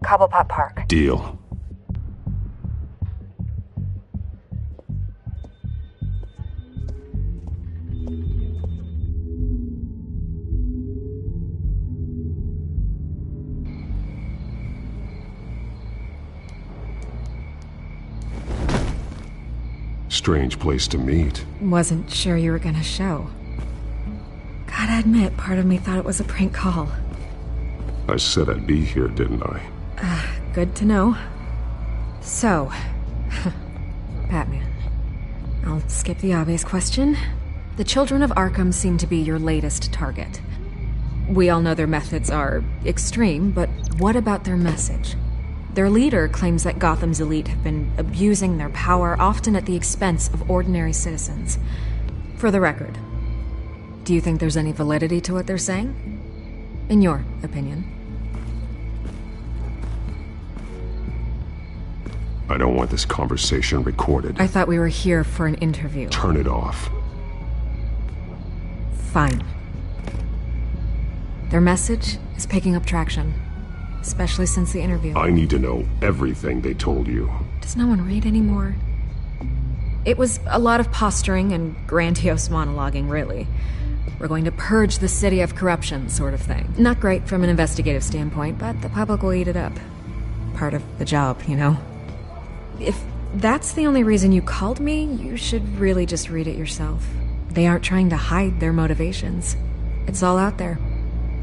Cobblepot Park. Deal. Strange place to meet. Wasn't sure you were gonna show. Gotta admit, part of me thought it was a prank call. I said I'd be here, didn't I? Good to know. So, Batman. I'll skip the obvious question. The children of Arkham seem to be your latest target. We all know their methods are extreme, but what about their message? Their leader claims that Gotham's elite have been abusing their power, often at the expense of ordinary citizens. For the record, do you think there's any validity to what they're saying? In your opinion? I don't want this conversation recorded. I thought we were here for an interview. Turn it off. Fine. Their message is picking up traction, especially since the interview. I need to know everything they told you. Does no one read anymore? It was a lot of posturing and grandiose monologuing, really. We're going to purge the city of corruption, sort of thing. Not great from an investigative standpoint, but the public will eat it up. Part of the job, you know? If that's the only reason you called me, you should really just read it yourself. They aren't trying to hide their motivations. It's all out there.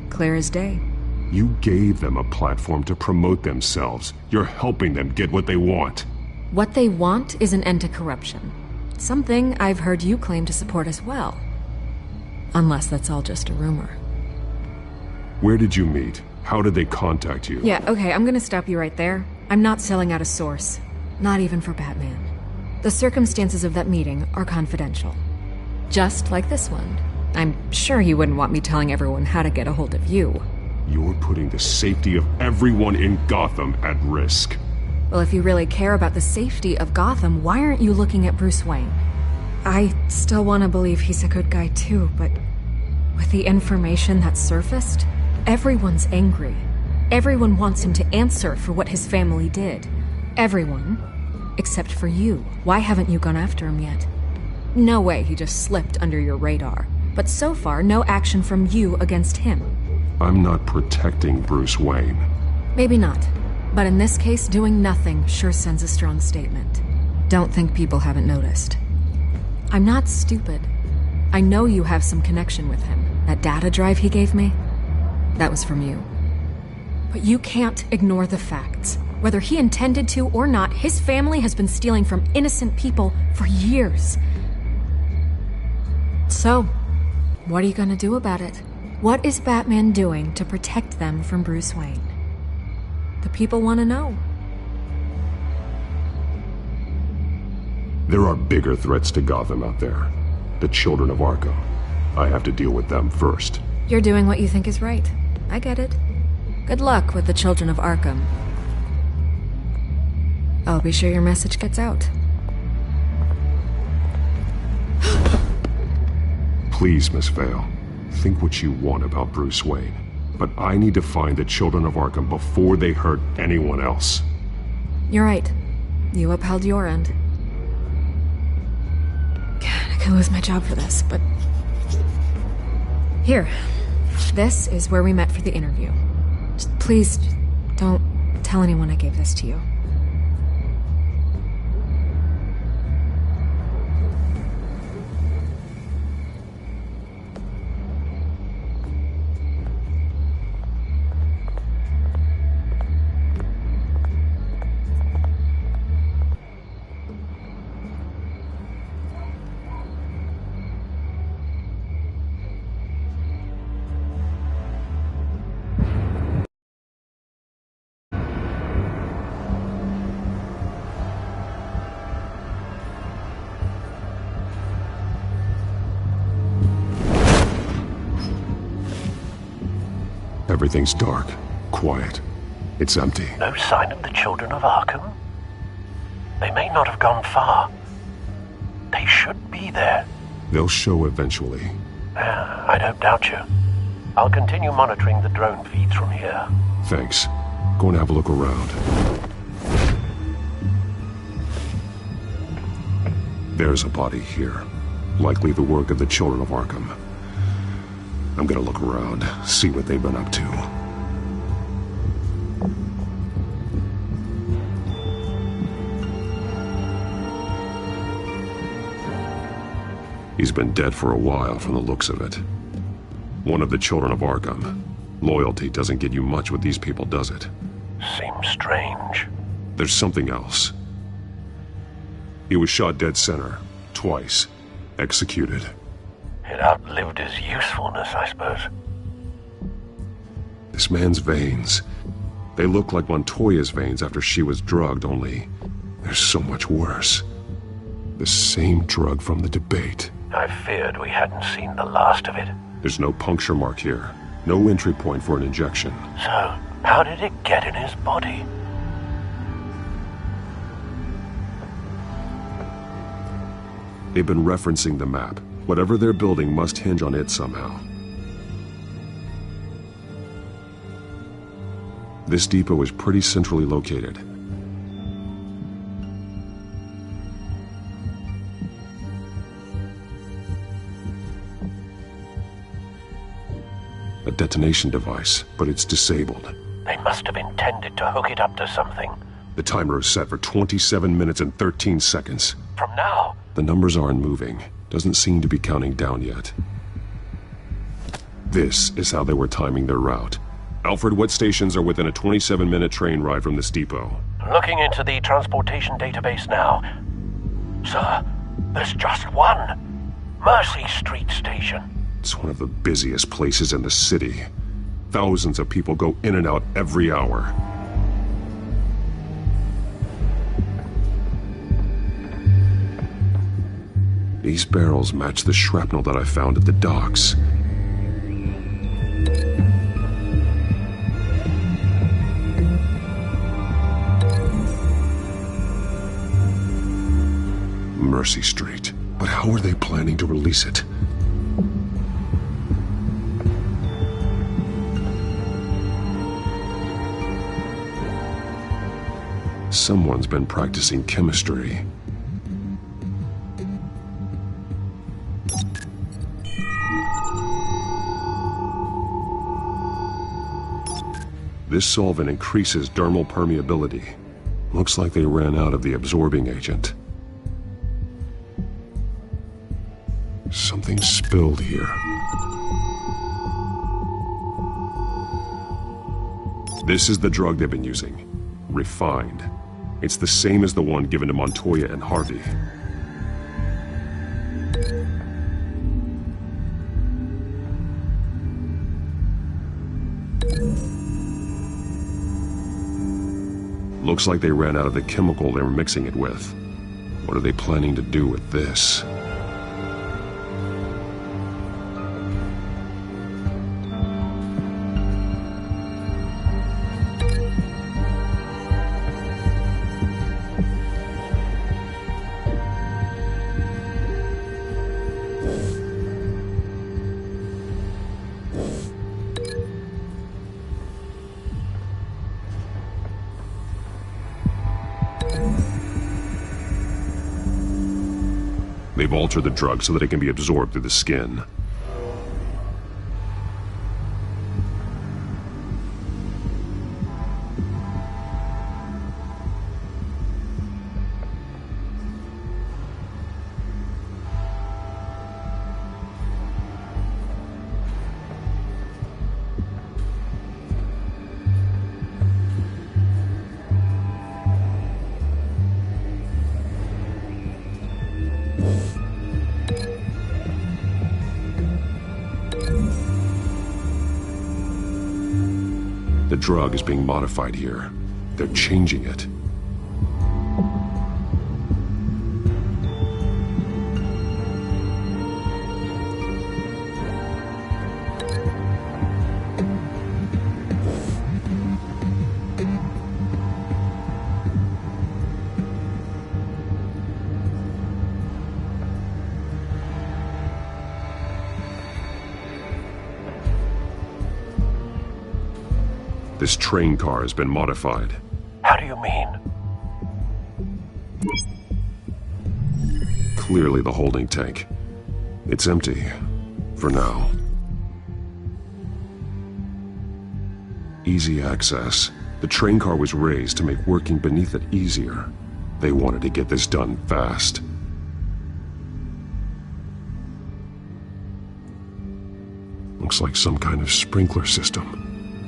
Clear as day. You gave them a platform to promote themselves. You're helping them get what they want. What they want is an end to corruption. Something I've heard you claim to support as well. Unless that's all just a rumor. Where did you meet? How did they contact you? Yeah, okay, I'm gonna stop you right there. I'm not selling out a source. Not even for Batman. The circumstances of that meeting are confidential. Just like this one. I'm sure you wouldn't want me telling everyone how to get a hold of you. You're putting the safety of everyone in Gotham at risk. Well, if you really care about the safety of Gotham, why aren't you looking at Bruce Wayne? I still want to believe he's a good guy too, but with the information that surfaced, everyone's angry. Everyone wants him to answer for what his family did. Everyone, except for you. Why haven't you gone after him yet? No way he just slipped under your radar. But so far, no action from you against him. I'm not protecting Bruce Wayne. Maybe not. But in this case, doing nothing sure sends a strong statement. Don't think people haven't noticed. I'm not stupid. I know you have some connection with him. That data drive he gave me, that was from you. But you can't ignore the facts. Whether he intended to or not, his family has been stealing from innocent people for years. So, what are you gonna do about it? What is Batman doing to protect them from Bruce Wayne? The people want to know. There are bigger threats to Gotham out there. The children of Arkham. I have to deal with them first. You're doing what you think is right. I get it. Good luck with the children of Arkham. I'll be sure your message gets out. Please, Miss Vale. Think what you want about Bruce Wayne. But I need to find the children of Arkham before they hurt anyone else. You're right. You upheld your end. God, I could lose my job for this, but... Here. This is where we met for the interview. Please, don't tell anyone I gave this to you. Everything's dark, quiet. It's empty. No sign of the children of Arkham? They may not have gone far. They should be there. They'll show eventually. I don't doubt you. I'll continue monitoring the drone feeds from here. Thanks. Go and have a look around. There's a body here. Likely the work of the children of Arkham. I'm gonna look around, see what they've been up to. He's been dead for a while from the looks of it. One of the children of Arkham. Loyalty doesn't get you much with these people, does it? Seems strange. There's something else. He was shot dead center, twice, executed. It outlived his usefulness, I suppose. This man's veins, they look like Montoya's veins after she was drugged, only they're so much worse. The same drug from the debate. I feared we hadn't seen the last of it. There's no puncture mark here. No entry point for an injection. So, how did it get in his body? They've been referencing the map. Whatever they're building must hinge on it somehow. This depot is pretty centrally located. A detonation device, but it's disabled. They must have intended to hook it up to something. The timer is set for 27 minutes and 13 seconds. From now? The numbers aren't moving. Doesn't seem to be counting down yet. This is how they were timing their route. Alfred, what stations are within a 27-minute train ride from this depot? Looking into the transportation database now. Sir, there's just one. Mercy Street Station. It's one of the busiest places in the city. Thousands of people go in and out every hour. These barrels match the shrapnel that I found at the docks. Mercy Street. But how are they planning to release it? Someone's been practicing chemistry. This solvent increases dermal permeability. Looks like they ran out of the absorbing agent. Something spilled here. This is the drug they've been using. Refined. It's the same as the one given to Montoya and Harvey. Looks like they ran out of the chemical they were mixing it with. What are they planning to do with this? They've altered the drug so that it can be absorbed through the skin. The drug is being modified here. They're changing it. This train car has been modified. How do you mean? Clearly the holding tank. It's empty. For now. Easy access. The train car was raised to make working beneath it easier. They wanted to get this done fast. Looks like some kind of sprinkler system.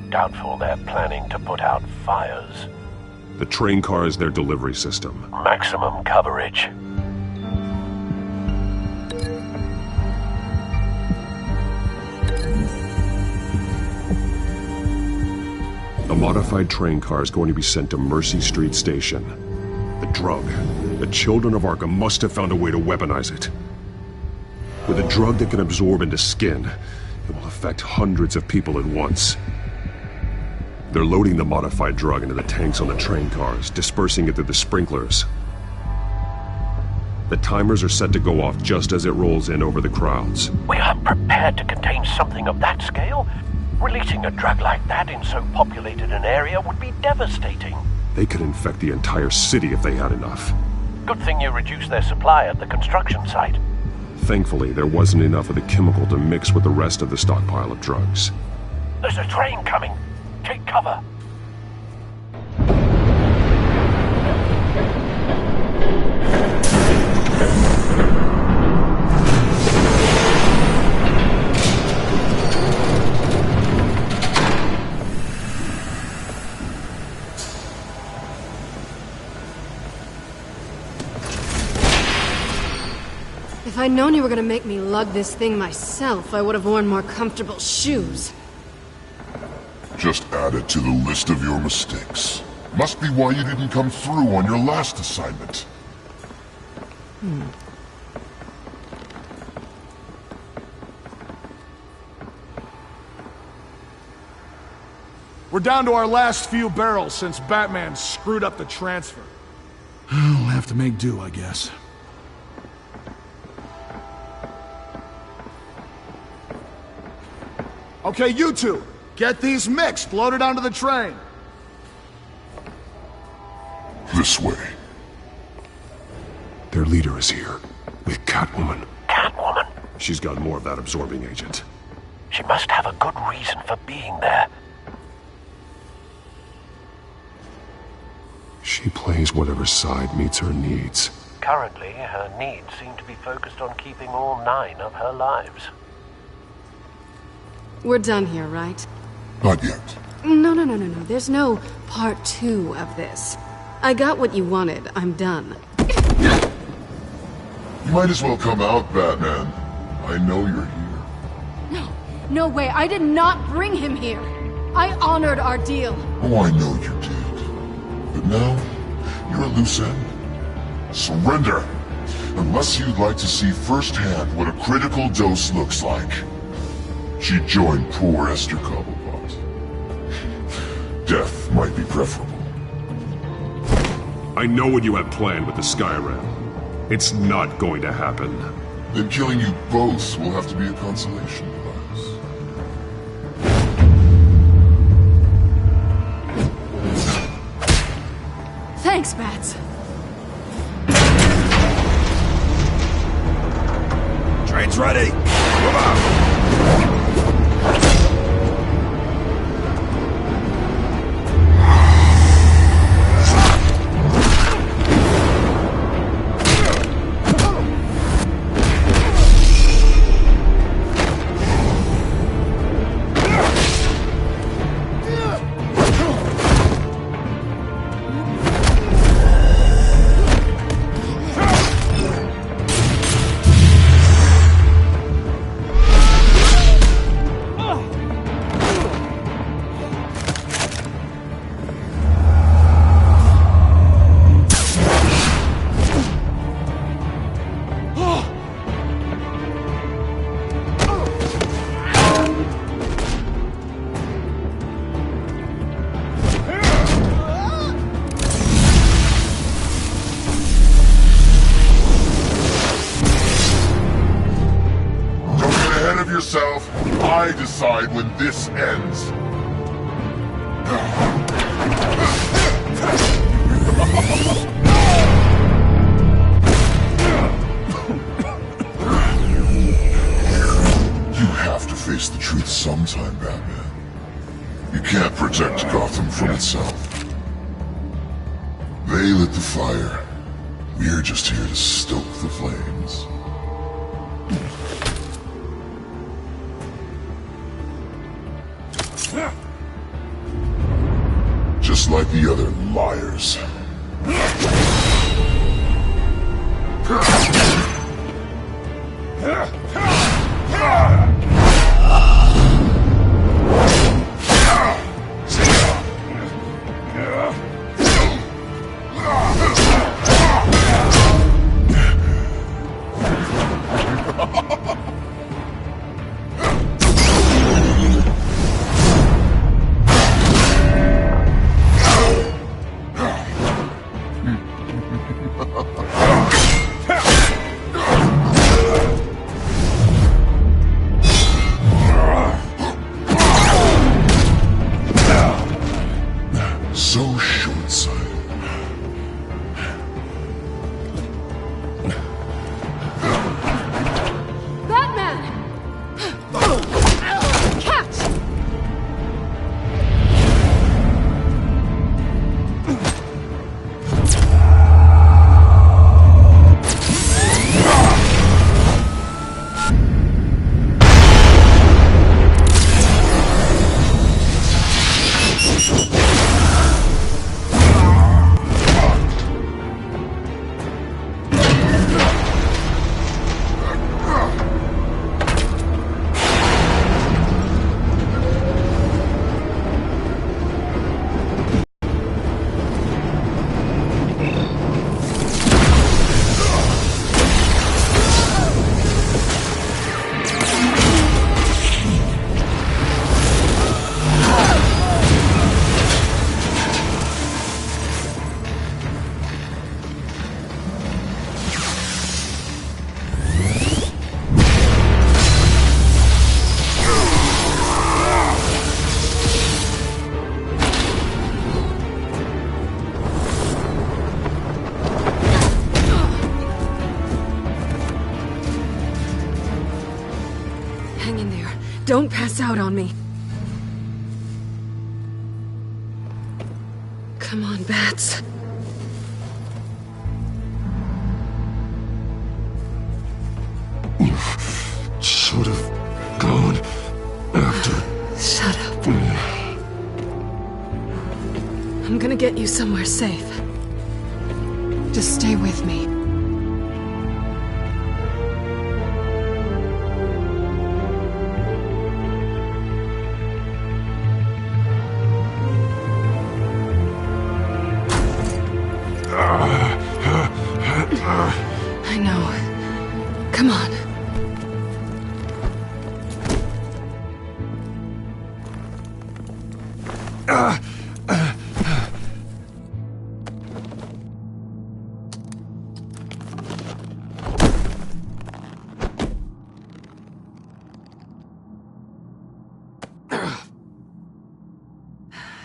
Doubtful they're planning to put out fires. The train car is their delivery system. Maximum coverage. A modified train car is going to be sent to Mercy Street Station. The drug. The children of Arkham must have found a way to weaponize it. With a drug that can absorb into skin, it will affect hundreds of people at once. They're loading the modified drug into the tanks on the train cars, dispersing it through the sprinklers. The timers are set to go off just as it rolls in over the crowds. We aren't prepared to contain something of that scale. Releasing a drug like that in so populated an area would be devastating. They could infect the entire city if they had enough. Good thing you reduced their supply at the construction site. Thankfully, there wasn't enough of the chemical to mix with the rest of the stockpile of drugs. There's a train coming. Take cover. If I'd known you were gonna make me lug this thing myself, I would have worn more comfortable shoes. Just add it to the list of your mistakes. Must be why you didn't come through on your last assignment. We're down to our last few barrels since Batman screwed up the transfer. We'll have to make do, I guess. Okay, you two, get these mixed, loaded onto the train. This way. Their leader is here, with Catwoman. Catwoman? She's got more of that absorbing agent. She must have a good reason for being there. She plays whatever side meets her needs. Currently, her needs seem to be focused on keeping all 9 of her lives. We're done here, right? Not yet. No. There's no part 2 of this. I got what you wanted. I'm done. You might as well come out, Batman. I know you're here. No way. I did not bring him here. I honored our deal. Oh, I know you did. But now, you're a loose end. Surrender! Unless you'd like to see firsthand what a critical dose looks like. She joined poor Esther Cobblepot. Death might be preferable. I know what you have planned with the Skyrim. It's not going to happen. Then killing you both will have to be a consolation prize. Thanks, Bats. Train's ready! Move out! I decide when this ends. protect Gotham from itself. They lit the fire. We're just here to stoke the flames. Just like the other liars. So short-sighted. Batman! Catch! Hang in there. Don't pass out on me. Come on, Bats. You should have gone after. Shut up. I'm gonna get you somewhere safe. Just stay with me. I know. Come on.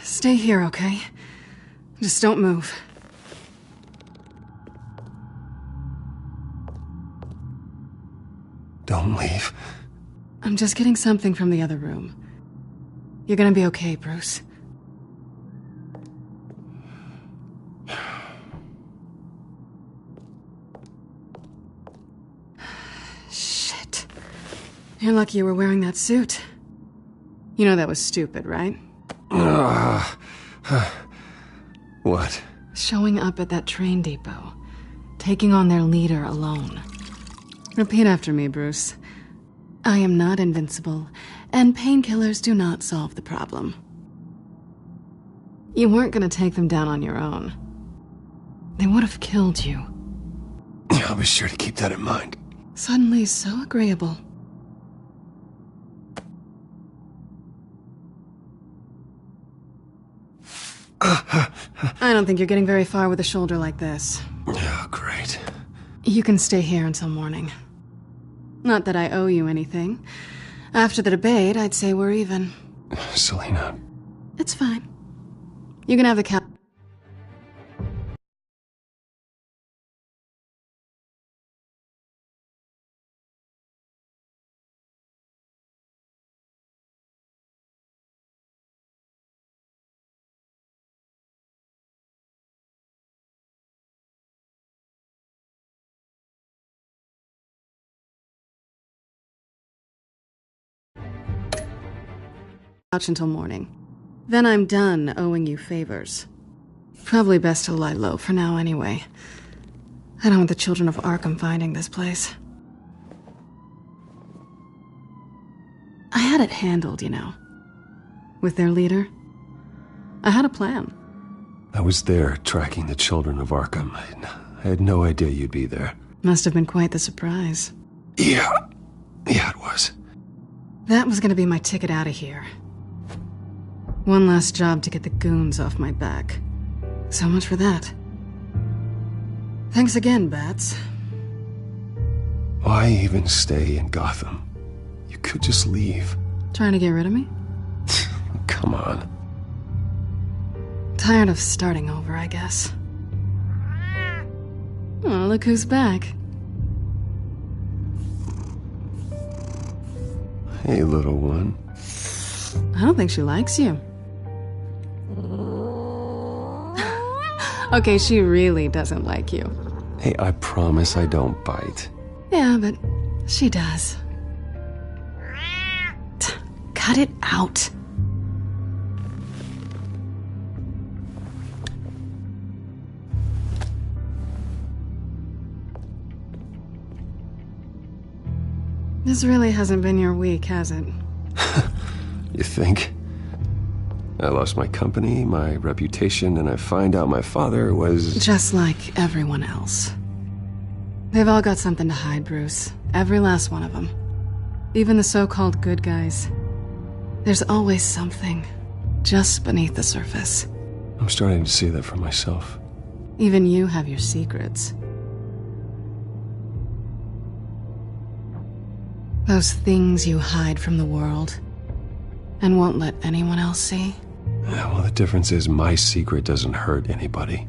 Stay here, okay? Just don't move. Don't leave. I'm just getting something from the other room. You're gonna be okay, Bruce. Shit. You're lucky you were wearing that suit. You know that was stupid, right? What? Showing up at that train depot. Taking on their leader alone. Repeat after me, Bruce. I am not invincible, and painkillers do not solve the problem. You weren't gonna take them down on your own. They would have killed you. I'll be sure to keep that in mind. Suddenly so agreeable. I don't think you're getting very far with a shoulder like this. Oh, great. You can stay here until morning. Not that I owe you anything. After the debate, I'd say we're even. Selena. It's fine. You can have the cap. couch until morning. Then I'm done owing you favors. Probably best to lie low for now anyway. I don't want the children of Arkham finding this place. I had it handled, you know. With their leader. I had a plan. I was there tracking the children of Arkham. I had no idea you'd be there. Must have been quite the surprise. Yeah, it was. That was gonna be my ticket out of here. One last job to get the goons off my back. So much for that. Thanks again, Bats. Why even stay in Gotham? You could just leave. Trying to get rid of me? Come on. Tired of starting over, I guess. Oh, look who's back. Hey, little one. I don't think she likes you. Okay, she really doesn't like you. Hey, I promise I don't bite. Yeah, but she does. Cut it out. This really hasn't been your week, has it? You think? I lost my company, my reputation, and I find out my father was... Just like everyone else. They've all got something to hide, Bruce. Every last one of them. Even the so-called good guys. There's always something, just beneath the surface. I'm starting to see that for myself. Even you have your secrets. Those things you hide from the world and won't let anyone else see. Yeah, well, the difference is my secret doesn't hurt anybody.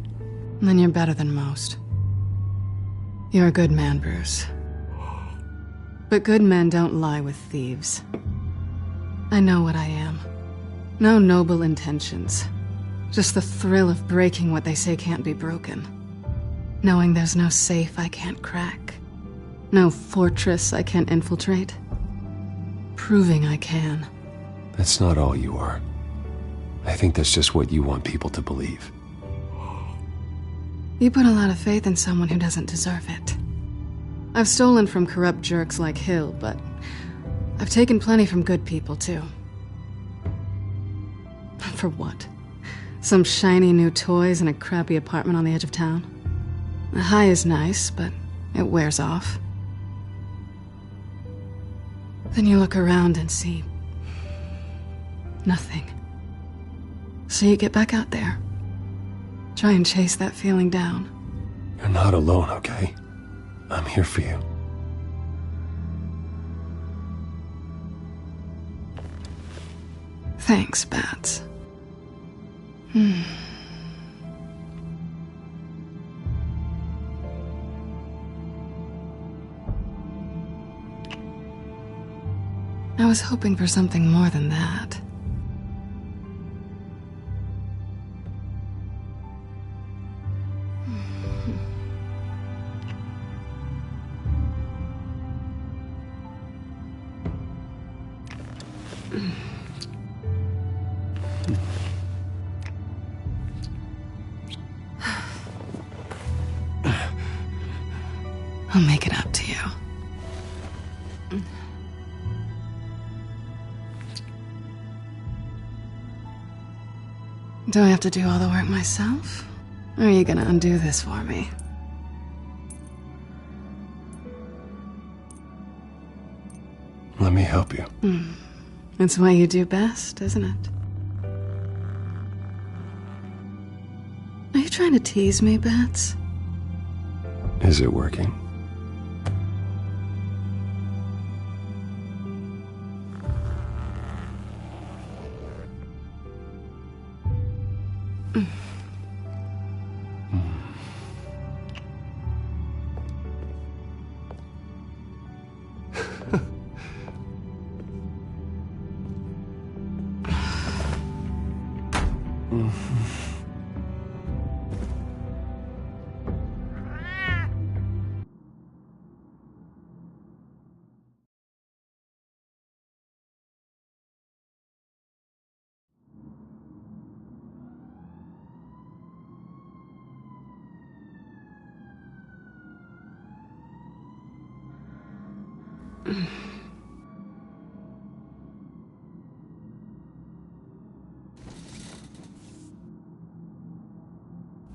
Then you're better than most. You're a good man, Bruce. But good men don't lie with thieves. I know what I am. No noble intentions. Just the thrill of breaking what they say can't be broken. Knowing there's no safe I can't crack. No fortress I can't infiltrate. Proving I can. That's not all you are. I think that's just what you want people to believe. You put a lot of faith in someone who doesn't deserve it. I've stolen from corrupt jerks like Hill, but I've taken plenty from good people, too. For what? Some shiny new toys and a crappy apartment on the edge of town? The high is nice, but it wears off. Then you look around and see... nothing. So you get back out there. Try and chase that feeling down. You're not alone, okay? I'm here for you. Thanks, Bats. I was hoping for something more than that. I'll make it up to you. Do I have to do all the work myself? Or are you gonna undo this for me? Let me help you. It's what you do best, isn't it? Are you trying to tease me, Bats? Is it working?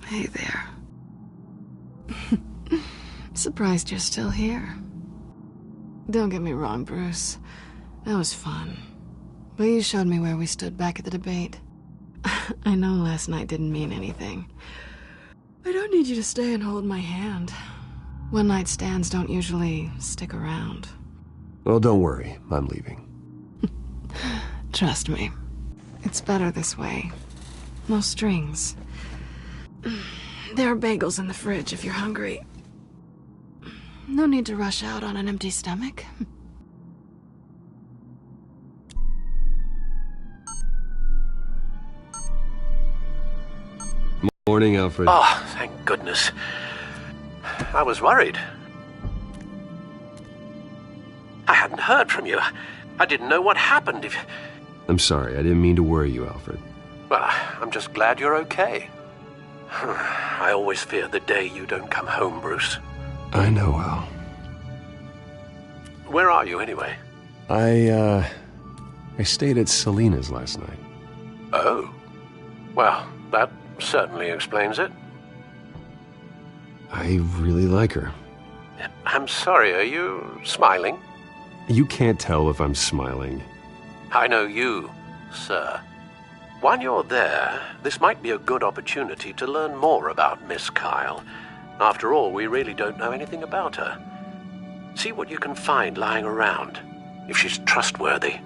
Hey there. Surprised you're still here. Don't get me wrong, Bruce. That was fun. But you showed me where we stood back at the debate. I know last night didn't mean anything. I don't need you to stay and hold my hand. One-night stands don't usually stick around. Well, don't worry. I'm leaving. Trust me. It's better this way. No strings. There are bagels in the fridge if you're hungry. No need to rush out on an empty stomach. Morning, Alfred. Oh, thank goodness. I was worried. I hadn't heard from you. I didn't know what happened. I'm sorry. I didn't mean to worry you, Alfred. Well, I'm just glad you're okay. I always fear the day you don't come home, Bruce. I know, Al. Where are you, anyway? I stayed at Selena's last night. Oh. Well, that certainly explains it. I really like her. I'm sorry, are you smiling? You can't tell if I'm smiling. I know you, sir. While you're there, this might be a good opportunity to learn more about Miss Kyle. After all, we really don't know anything about her. See what you can find lying around, if she's trustworthy.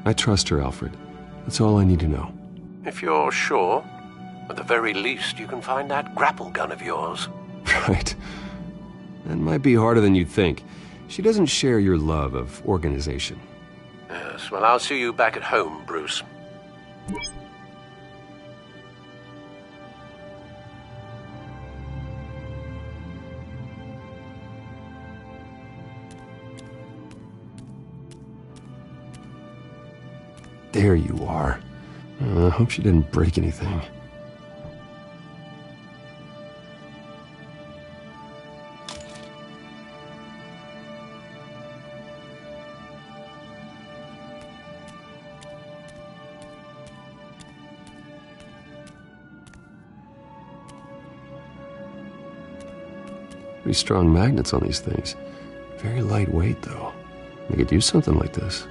I trust her, Alfred. That's all I need to know. If you're sure, at the very least, you can find that grapple gun of yours. Right. That might be harder than you'd think. She doesn't share your love of organization. Yes, well, I'll see you back at home, Bruce. There you are. I hope she didn't break anything. Pretty strong magnets on these things. Very lightweight, though. We could use something like this.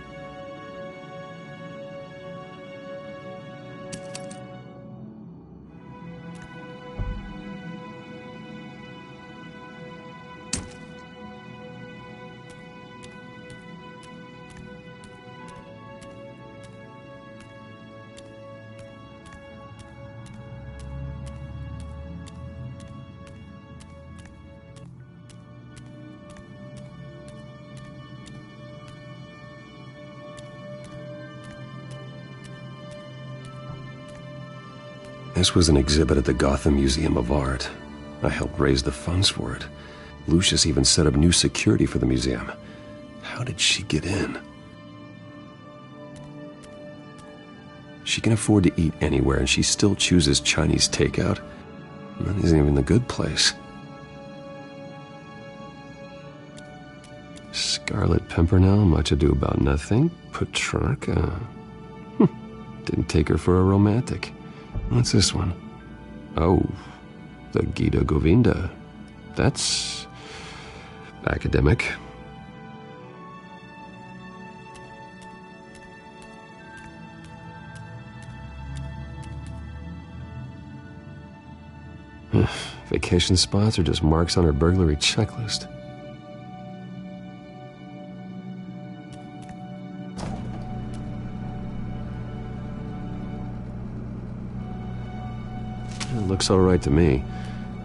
This was an exhibit at the Gotham Museum of Art. I helped raise the funds for it. Lucius even set up new security for the museum. How did she get in? She can afford to eat anywhere, and she still chooses Chinese takeout. That isn't even the good place. Scarlet Pimpernel, Much Ado About Nothing, Petrarca. Didn't take her for a romantic. What's this one? Oh, the Gita Govinda. That's academic. Vacation spots are just marks on her burglary checklist. It looks all right to me.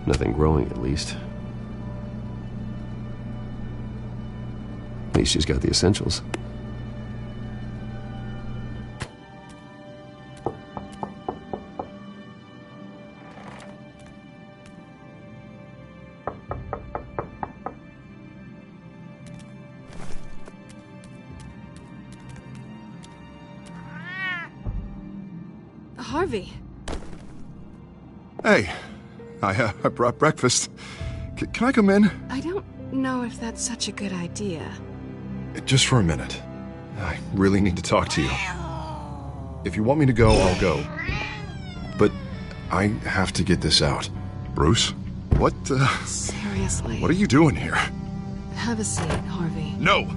Nothing growing, at least. At least she's got the essentials. Harvey. Hey, I brought breakfast. Can I come in? I don't know if that's such a good idea. Just for a minute. I really need to talk to you. If you want me to go, I'll go. But I have to get this out. Bruce? What, Seriously. What are you doing here? Have a seat, Harvey. No!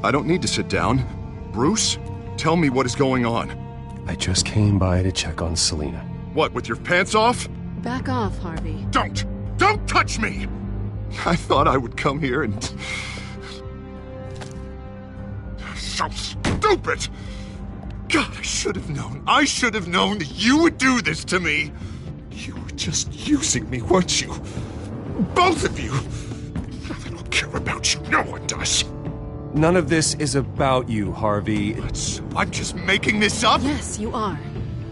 I don't need to sit down. Bruce, tell me what is going on. I just came by to check on Selina. What, with your pants off? Back off, Harvey. Don't! Don't touch me! I thought I would come here and... So stupid! God, I should have known. I should have known that you would do this to me. You were just using me, weren't you? Both of you! I don't care about you. No one does. None of this is about you, Harvey. I'm just making this up? Yes, you are.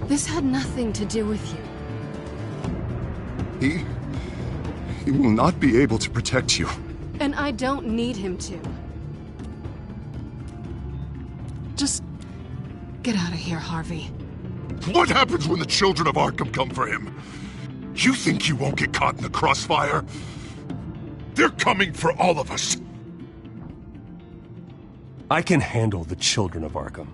This had nothing to do with you. He will not be able to protect you. And I don't need him to. Just get out of here, Harvey. What happens when the children of Arkham come for him? You think you won't get caught in the crossfire? They're coming for all of us. I can handle the children of Arkham.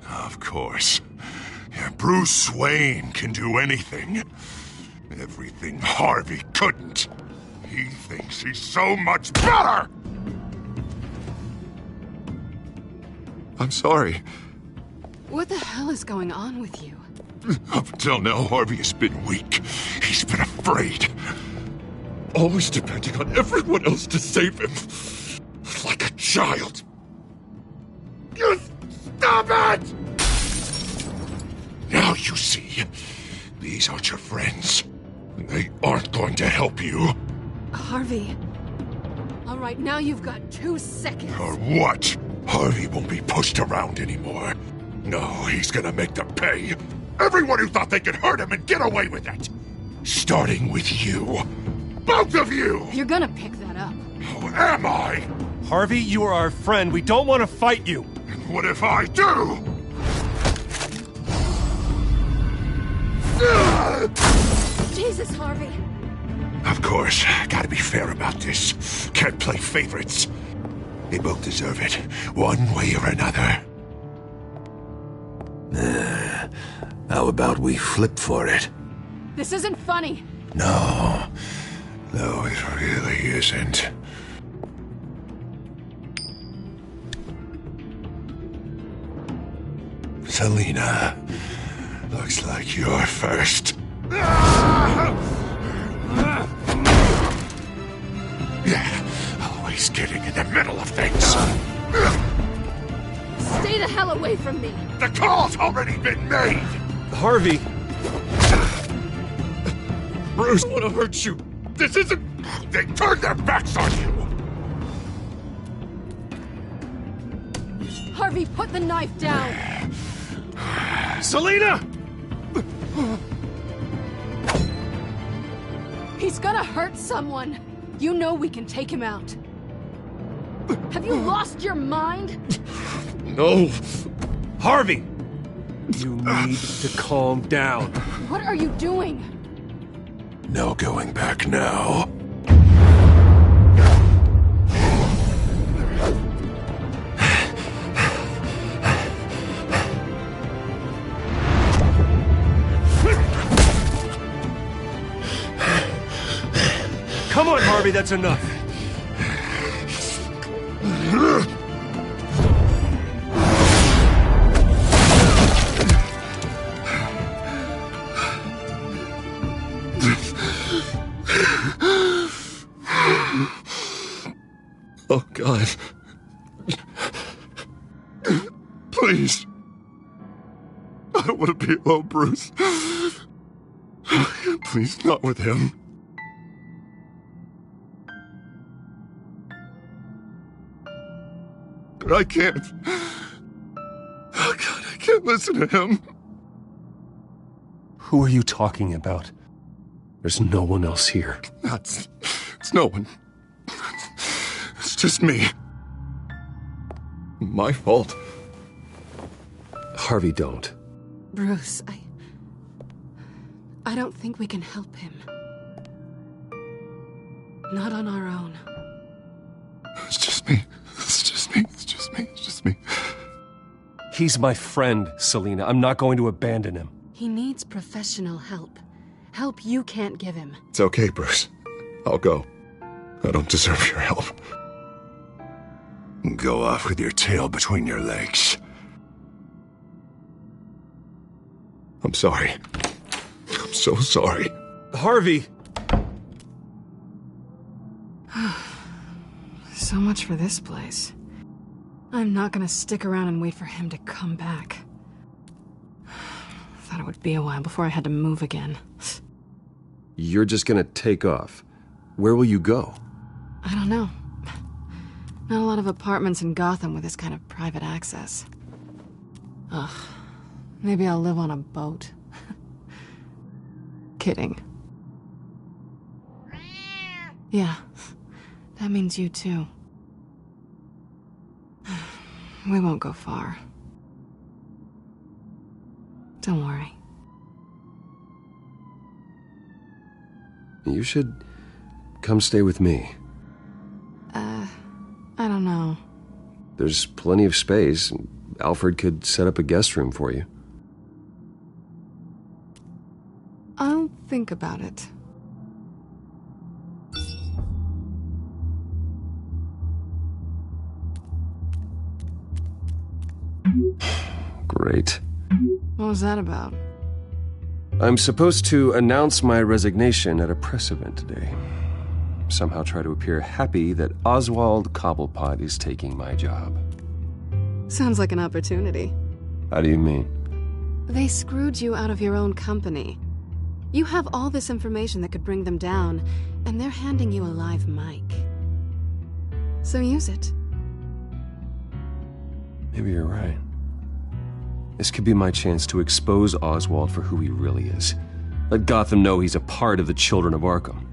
Of course. Bruce Wayne can do anything. Everything Harvey couldn't. He thinks he's so much better! I'm sorry. What the hell is going on with you? Up until now, Harvey has been weak. He's been afraid. Always depending on everyone else to save him. Like a child. You stop it! Now you see, these aren't your friends. They aren't going to help you. Harvey. All right, now you've got 2 seconds. Or what? Harvey won't be pushed around anymore. No, he's gonna make them pay. Everyone who thought they could hurt him and get away with it. Starting with you. Both of you! You're gonna pick that up. Who am I? Harvey, you are our friend. We don't want to fight you. And what if I do? Jesus, Harvey. Of course, gotta be fair about this. Can't play favorites. They both deserve it, one way or another. How about we flip for it? This isn't funny. No, it really isn't. Selina, looks like you're first. Yeah, always getting in the middle of things. Stay the hell away from me. The call's already been made. Harvey. Bruce, I want to hurt you. This isn't... They turned their backs on you. Harvey, put the knife down. Selina! He's gonna hurt someone. You know we can take him out. Have you lost your mind? No. Harvey! You need to calm down. What are you doing? No going back now. Come on, Harvey, that's enough. Oh, God. Please. I don't want to be alone, Bruce. Please, not with him. But I can't. Oh, God, I can't listen to him. Who are you talking about? There's no one else here. It's no one. It's just me. My fault. Harvey, don't. Bruce, I don't think we can help him. Not on our own. It's just me. It's just me. It's just me. It's just me. He's my friend, Selina. I'm not going to abandon him. He needs professional help. Help you can't give him. It's okay, Bruce. I'll go. I don't deserve your help. Go off with your tail between your legs. I'm sorry. I'm so sorry. Harvey! So much for this place. I'm not gonna stick around and wait for him to come back. Thought it would be a while before I had to move again. You're just gonna take off. Where will you go? I don't know. Not a lot of apartments in Gotham with this kind of private access. Ugh. Maybe I'll live on a boat. Kidding. Yeah. That means you too. We won't go far. Don't worry. You should come stay with me. I don't know. There's plenty of space. Alfred could set up a guest room for you. I'll think about it. Great. What was that about? I'm supposed to announce my resignation at a press event today. Somehow try to appear happy that Oswald Cobblepot is taking my job. Sounds like an opportunity. How do you mean? They screwed you out of your own company. You have all this information that could bring them down, and they're handing you a live mic. So use it. Maybe you're right. This could be my chance to expose Oswald for who he really is. Let Gotham know he's a part of the Children of Arkham.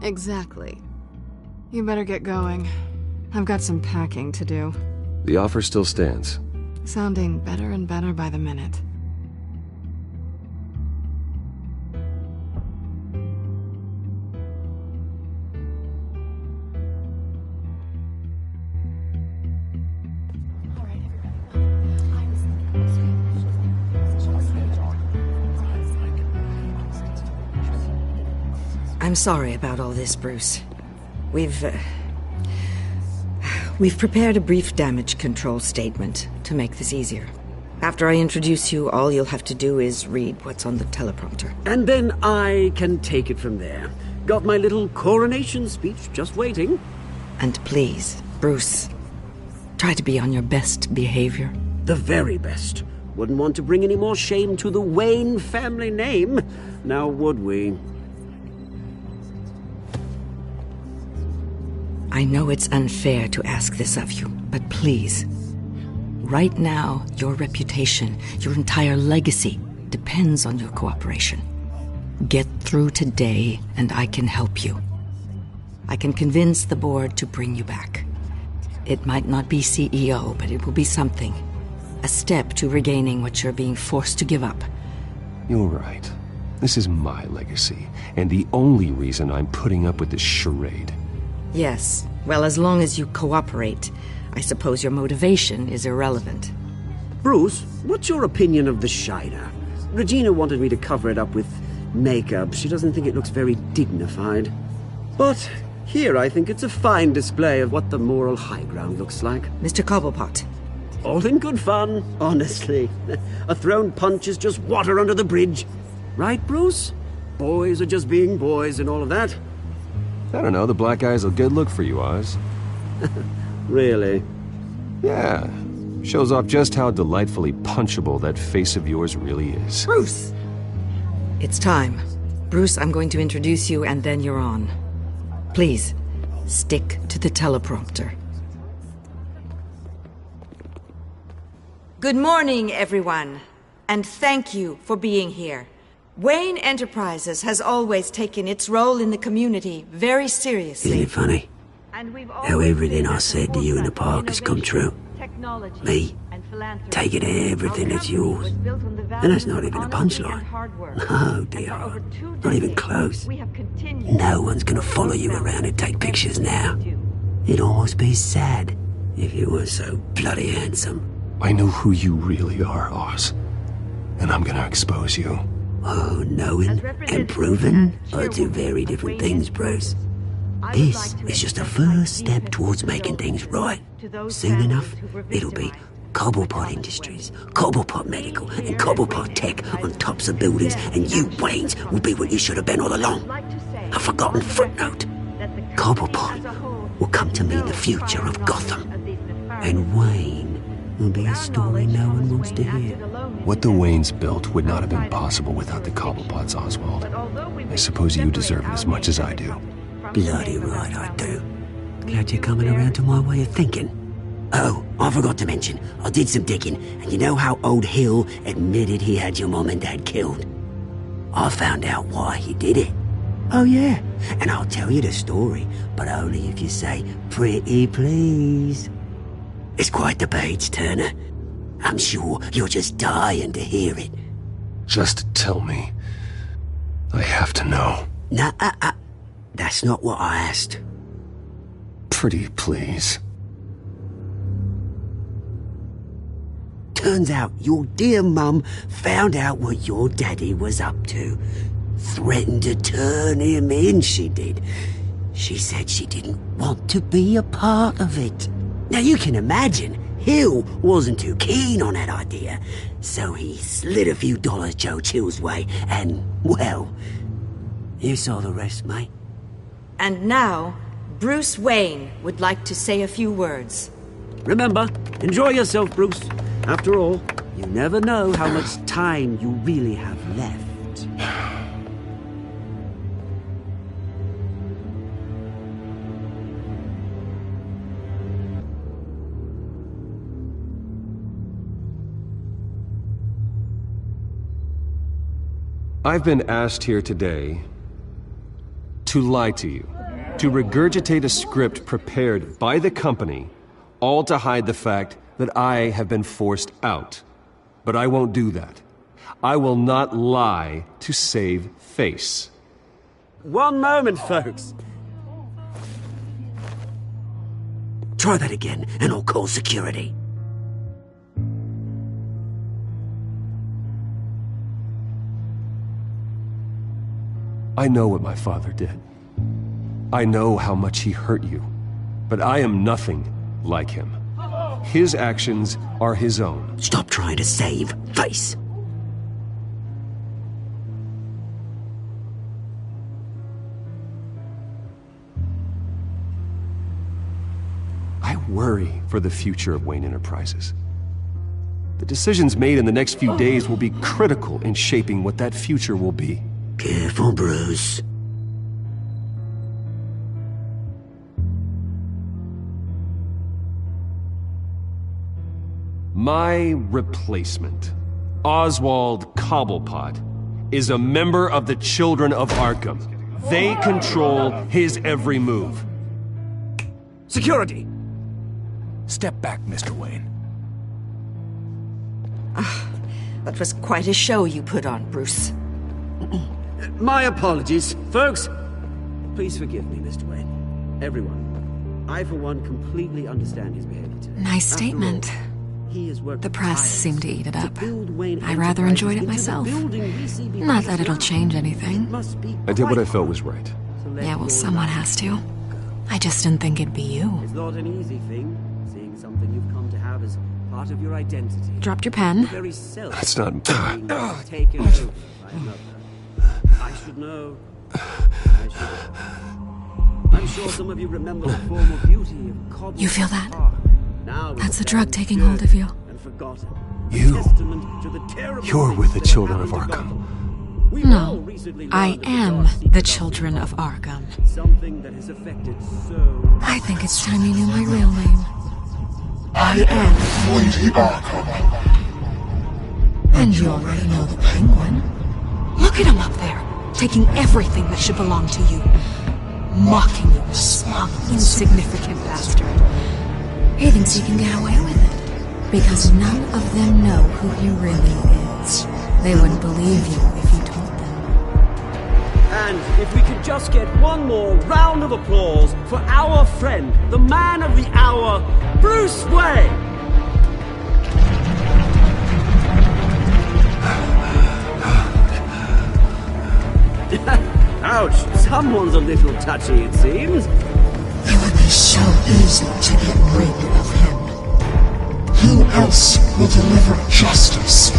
Exactly. You better get going. I've got some packing to do. The offer still stands. Sounding better and better by the minute. I'm sorry about all this, Bruce. We've prepared a brief damage control statement to make this easier. After I introduce you, all you'll have to do is read what's on the teleprompter. And then I can take it from there. Got my little coronation speech just waiting. And please, Bruce, try to be on your best behavior. The very best. Wouldn't want to bring any more shame to the Wayne family name, now would we? I know it's unfair to ask this of you, but please. Right now, your reputation, your entire legacy, depends on your cooperation. Get through today, and I can help you. I can convince the board to bring you back. It might not be CEO, but it will be something. A step to regaining what you're being forced to give up. You're right. This is my legacy, and the only reason I'm putting up with this charade. Yes. Well, as long as you cooperate, I suppose your motivation is irrelevant. Bruce, what's your opinion of the Shiner? Regina wanted me to cover it up with makeup. She doesn't think it looks very dignified. But here I think it's a fine display of what the moral high ground looks like. Mr. Cobblepot. All in good fun, honestly. A thrown punch is just water under the bridge. Right, Bruce? Boys are just being boys and all of that. I don't know, the black eye's a good look for you, Oz. Really? Yeah. Shows off just how delightfully punchable that face of yours really is. Bruce! It's time. Bruce, I'm going to introduce you and then you're on. Please, stick to the teleprompter. Good morning, everyone. And thank you for being here. Wayne Enterprises has always taken its role in the community very seriously. Isn't it funny? How everything I said to you in the park has come true. Me, taking everything that's yours. And that's not even a punchline. No, dear. Not even close. No one's gonna follow you around and take pictures now. It'd almost be sad if you weren't so bloody handsome. I know who you really are, Oz. And I'm gonna expose you. Oh, knowing and proving are two very different things, Bruce. This is just a first step towards making things right. Soon enough, it'll be Cobblepot Industries, Cobblepot Medical, and Cobblepot Tech on tops of buildings, and you, Waynes, will be what you should have been all along. A forgotten footnote. Cobblepot will come to mean the future of Gotham. And Wayne will be a story no one wants to hear. What the Waynes built would not have been possible without the Cobblepots, Oswald. I suppose you deserve it as much as I do. Bloody right I do. Glad you're coming around to my way of thinking. Oh, I forgot to mention, I did some digging, and you know how old Hill admitted he had your mom and dad killed? I found out why he did it. Oh yeah, and I'll tell you the story, but only if you say, pretty please. It's quite the page, Turner. I'm sure you're just dying to hear it. Just tell me. I have to know. Nah, that's not what I asked. Pretty please. Turns out your dear mum found out what your daddy was up to. Threatened to turn him in, she did. She said she didn't want to be a part of it. Now you can imagine, Hill wasn't too keen on that idea, so he slid a few dollars Joe Chill's way, and, well, you saw the rest, mate. And now, Bruce Wayne would like to say a few words. Remember, enjoy yourself, Bruce. After all, you never know how much time you really have left. I've been asked here today to lie to you, to regurgitate a script prepared by the company, all to hide the fact that I have been forced out. But I won't do that. I will not lie to save face. One moment, folks. Try that again, and I'll call security. I know what my father did. I know how much he hurt you. But I am nothing like him. His actions are his own. Stop trying to save face. I worry for the future of Wayne Enterprises. The decisions made in the next few days will be critical in shaping what that future will be. Careful, Bruce. My replacement, Oswald Cobblepot, is a member of the Children of Arkham. They control his every move. Security! Step back, Mr. Wayne. That was quite a show you put on, Bruce. My apologies, folks. Please forgive me, Mr. Wayne. Everyone. I, for one, completely understand his behavior today. Nice statement. The press seemed to eat it up. I rather enjoyed it myself. Not that it'll change anything. I did what I felt was right. Yeah, well, someone has to. I just didn't think it'd be you. It's not an easy thing, seeing something you've come to have as part of your identity. Dropped your pen. That's not... Taken over by another. I should know. I'm sure some of you remember the former beauty of Cobb. You feel that? That's the drug taking hold of you. You're with the Children of Arkham. No, I am the Children of Arkham. I think it's time you knew my real name. I am Lady Arkham. And you already know the Penguin. Look at him up there, taking everything that should belong to you. Mocking you, smug, insignificant bastard. He thinks he can get away with it. Because none of them know who he really is. They wouldn't believe you if you told them. And if we could just get one more round of applause for our friend, the man of the hour, Bruce Wayne! Ouch, someone's a little touchy, it seems. It would be so easy to get rid of him. Who else will deliver justice